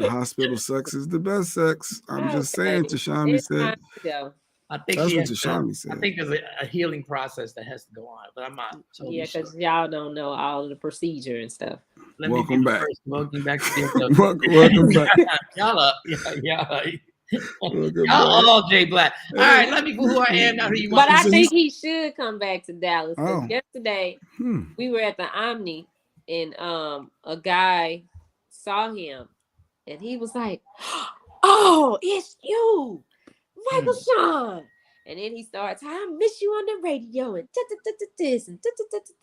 [SPEAKER 1] hospital sex is the best sex. I'm just saying. Tashami said.
[SPEAKER 8] I think
[SPEAKER 1] that's what Tashami said.
[SPEAKER 8] I think there's a healing process that has to go on, but I'm not totally
[SPEAKER 7] because y'all don't know all of the procedure and stuff.
[SPEAKER 1] Welcome back.
[SPEAKER 8] Welcome back to the
[SPEAKER 1] welcome back.
[SPEAKER 8] Y'all all Jay Black. All right, let me who I am now. Who you want?
[SPEAKER 7] But I think he should come back to Dallas. Yesterday we were at the Omni and a guy saw him and he was like, "Oh, it's you, Michael Shawn." And then he starts, "I miss you on the radio and this and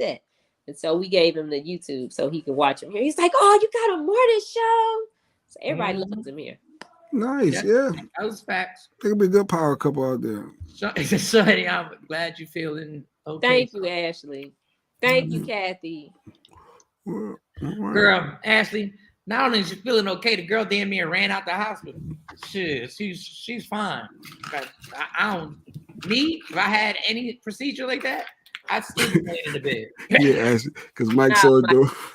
[SPEAKER 7] that." And so we gave him the YouTube so he could watch him here. He's like, "Oh, you got a morning show." So everybody loves him here.
[SPEAKER 1] Nice, yeah.
[SPEAKER 8] That was facts.
[SPEAKER 1] They could be a good power couple out there.
[SPEAKER 8] So I'm glad you're feeling okay.
[SPEAKER 7] Thank you, Ashley. Thank you, Kathy.
[SPEAKER 8] Girl, Ashley, not only is she feeling okay, the girl damn near ran out the hospital. Shit, she's fine. I don't me if I had any procedure like that, I'd still be laying in the bed.
[SPEAKER 1] Yeah, because Mike saw it.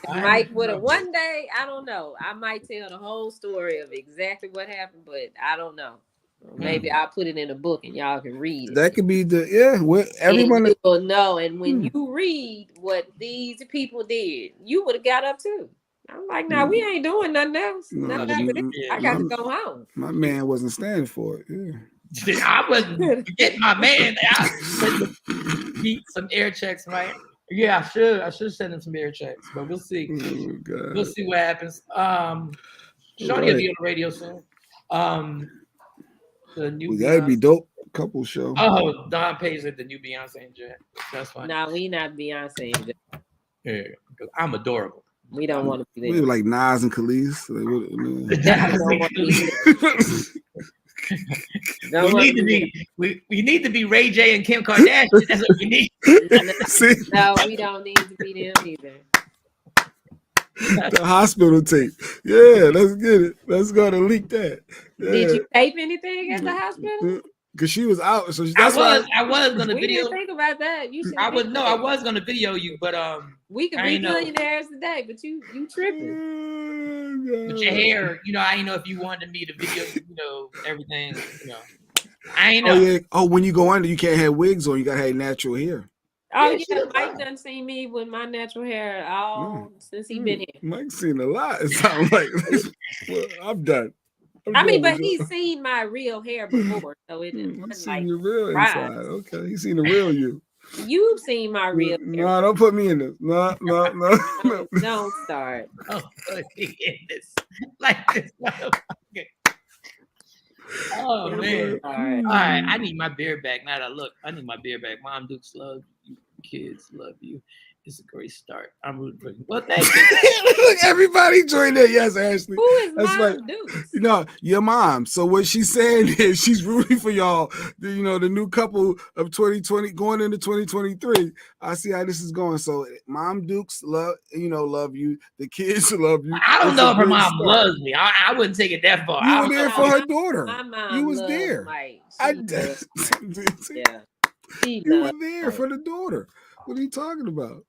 [SPEAKER 7] Mike would have one day. I don't know. I might tell the whole story of exactly what happened, but I don't know. Maybe I'll put it in a book and y'all can read it.
[SPEAKER 1] That could be everyone
[SPEAKER 7] will know. And when you read what these people did, you would have got up too. I'm like, nah, we ain't doing nothing else. I got to go home.
[SPEAKER 1] My man wasn't standing for it. Yeah.
[SPEAKER 8] I wasn't getting my man. I beat some air checks, right? Yeah, I should send him some air checks, but we'll see.
[SPEAKER 1] Oh,
[SPEAKER 8] we'll see what happens. Shawn will be on the radio soon. The new
[SPEAKER 1] we gotta be dope couple show.
[SPEAKER 8] Oh, Don pays it the new Beyonce and Jet. That's fine.
[SPEAKER 7] Nah, we not Beyonce and Jet.
[SPEAKER 8] Yeah, because I'm adorable.
[SPEAKER 7] We don't want to be there.
[SPEAKER 1] We were like Nas and Khalees.
[SPEAKER 8] We need to be Ray J and Kim Kardashian. That's what we need.
[SPEAKER 7] No, we don't need to be them either.
[SPEAKER 1] The hospital tape. Yeah, let's get it. Let's go to leak that. Yeah.
[SPEAKER 7] Did you tape anything at the hospital?
[SPEAKER 1] Because she was out, so that's
[SPEAKER 8] why I was gonna
[SPEAKER 7] we
[SPEAKER 8] video.
[SPEAKER 7] didn't think about that. You should.
[SPEAKER 8] I was gonna video you, but
[SPEAKER 7] we could be millionaires today, but you tripping.
[SPEAKER 8] But your hair, I didn't know if you wanted me to video, everything, I ain't know.
[SPEAKER 1] Oh yeah. Oh, when you go under, you can't have wigs on. You gotta have natural hair.
[SPEAKER 7] Oh yeah, Mike done seen me with my natural hair since he been here.
[SPEAKER 1] Mike's seen a lot. It sounds like well, I'm done.
[SPEAKER 7] But he's seen my real hair before, so it
[SPEAKER 1] wasn't like your real inside. Okay, he's seen the real you.
[SPEAKER 7] You've seen my real hair.
[SPEAKER 1] No, don't put me in this. No.
[SPEAKER 7] Don't start.
[SPEAKER 8] Don't put me in this. Like this motherfucker. Oh man. All right. I need my beard back. Now that I look, I need my beard back. Mom Dukes love you. Kids love you. It's a great start. I'm rooting for you. Well, thank you.
[SPEAKER 1] Look, everybody joined in. Yes, Ashley.
[SPEAKER 7] Who is Mom Dukes?
[SPEAKER 1] Your mom. So what she's saying is she's rooting for y'all. The new couple of 2020 going into 2023. I see how this is going. So Mom Dukes love you. The kids love you.
[SPEAKER 8] I don't know if her mom loves me. I wouldn't take it that far.
[SPEAKER 1] You were there for her daughter.
[SPEAKER 7] My mom
[SPEAKER 1] you was there.
[SPEAKER 7] Mike.
[SPEAKER 1] Yeah. You were there for the daughter. What are you talking about?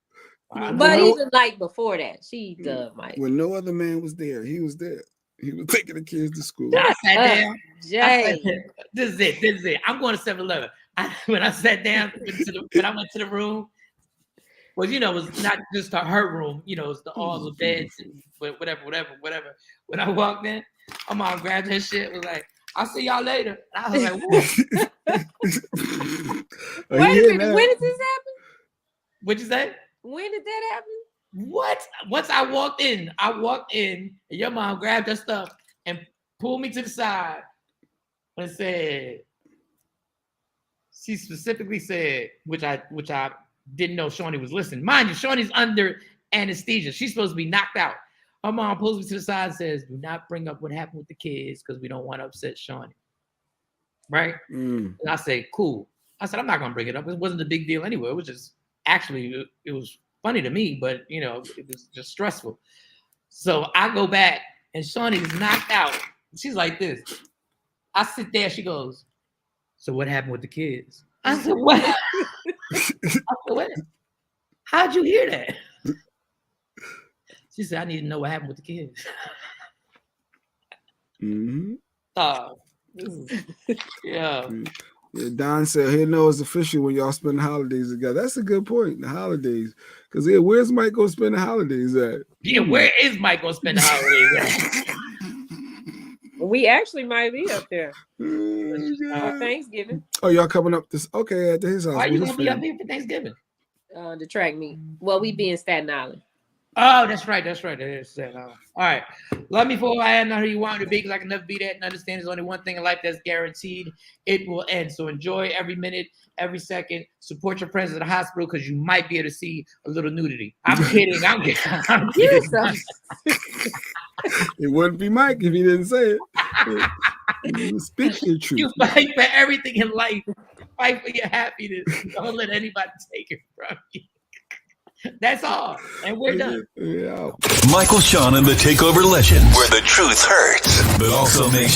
[SPEAKER 7] But even like before that, she loved Mike.
[SPEAKER 1] When no other man was there, he was there. He was taking the kids to school.
[SPEAKER 8] I sat down.
[SPEAKER 7] Jay.
[SPEAKER 8] This is it. I'm going to 7-Eleven. When I sat down, when I went to the room, well, it was not just her room. It's all the beds and whatever. When I walked in, my mom grabbed her shit. Was like, "I'll see y'all later." And I was like, "What?"
[SPEAKER 7] Wait a minute. When did this happen?
[SPEAKER 8] What'd you say?
[SPEAKER 7] When did that happen?
[SPEAKER 8] What? Once I walked in, and your mom grabbed her stuff and pulled me to the side and said, she specifically said, which I didn't know Shawnee was listening. Mind you, Shawnee's under anesthesia. She's supposed to be knocked out. Her mom pulls me to the side and says, "Do not bring up what happened with the kids because we don't want to upset Shawnee." Right? And I said, "Cool." I said, "I'm not gonna bring it up. It wasn't a big deal anyway. It was just actually it was funny to me, but it was just stressful." So I go back and Shawnee's knocked out. She's like this. I sit there. She goes, "So what happened with the kids?" I said, "What?" What? How'd you hear that? She said, "I need to know what happened with the kids." Yeah.
[SPEAKER 1] Yeah, Don said he'll know it's official when y'all spend the holidays together. That's a good point. The holidays. Because where's Mike going to spend the holidays at?
[SPEAKER 8] Yeah, where is Mike going to spend the holidays at?
[SPEAKER 7] We actually might be up there for Thanksgiving.
[SPEAKER 1] Oh, y'all coming up this? Okay, at his house.
[SPEAKER 8] Why are you going to be up here for Thanksgiving?
[SPEAKER 7] The track meet. Well, we be in Staten Island.
[SPEAKER 8] Oh, that's right. That is Staten Island. All right. Love me for who I am, not who you want me to be, because I can never be that and understand there's only one thing in life that's guaranteed. It will end. So enjoy every minute, every second. Support your friends at the hospital because you might be able to see a little nudity. I'm kidding. I'm kidding.
[SPEAKER 1] It wouldn't be Mike if he didn't say it. You speak your truth.
[SPEAKER 8] You fight for everything in life. Fight for your happiness. Don't let anybody take it from you. That's all. And we're done.
[SPEAKER 1] Yeah.
[SPEAKER 4] Michael Shawn and the Takeover Legend, where the truth hurts, but also makes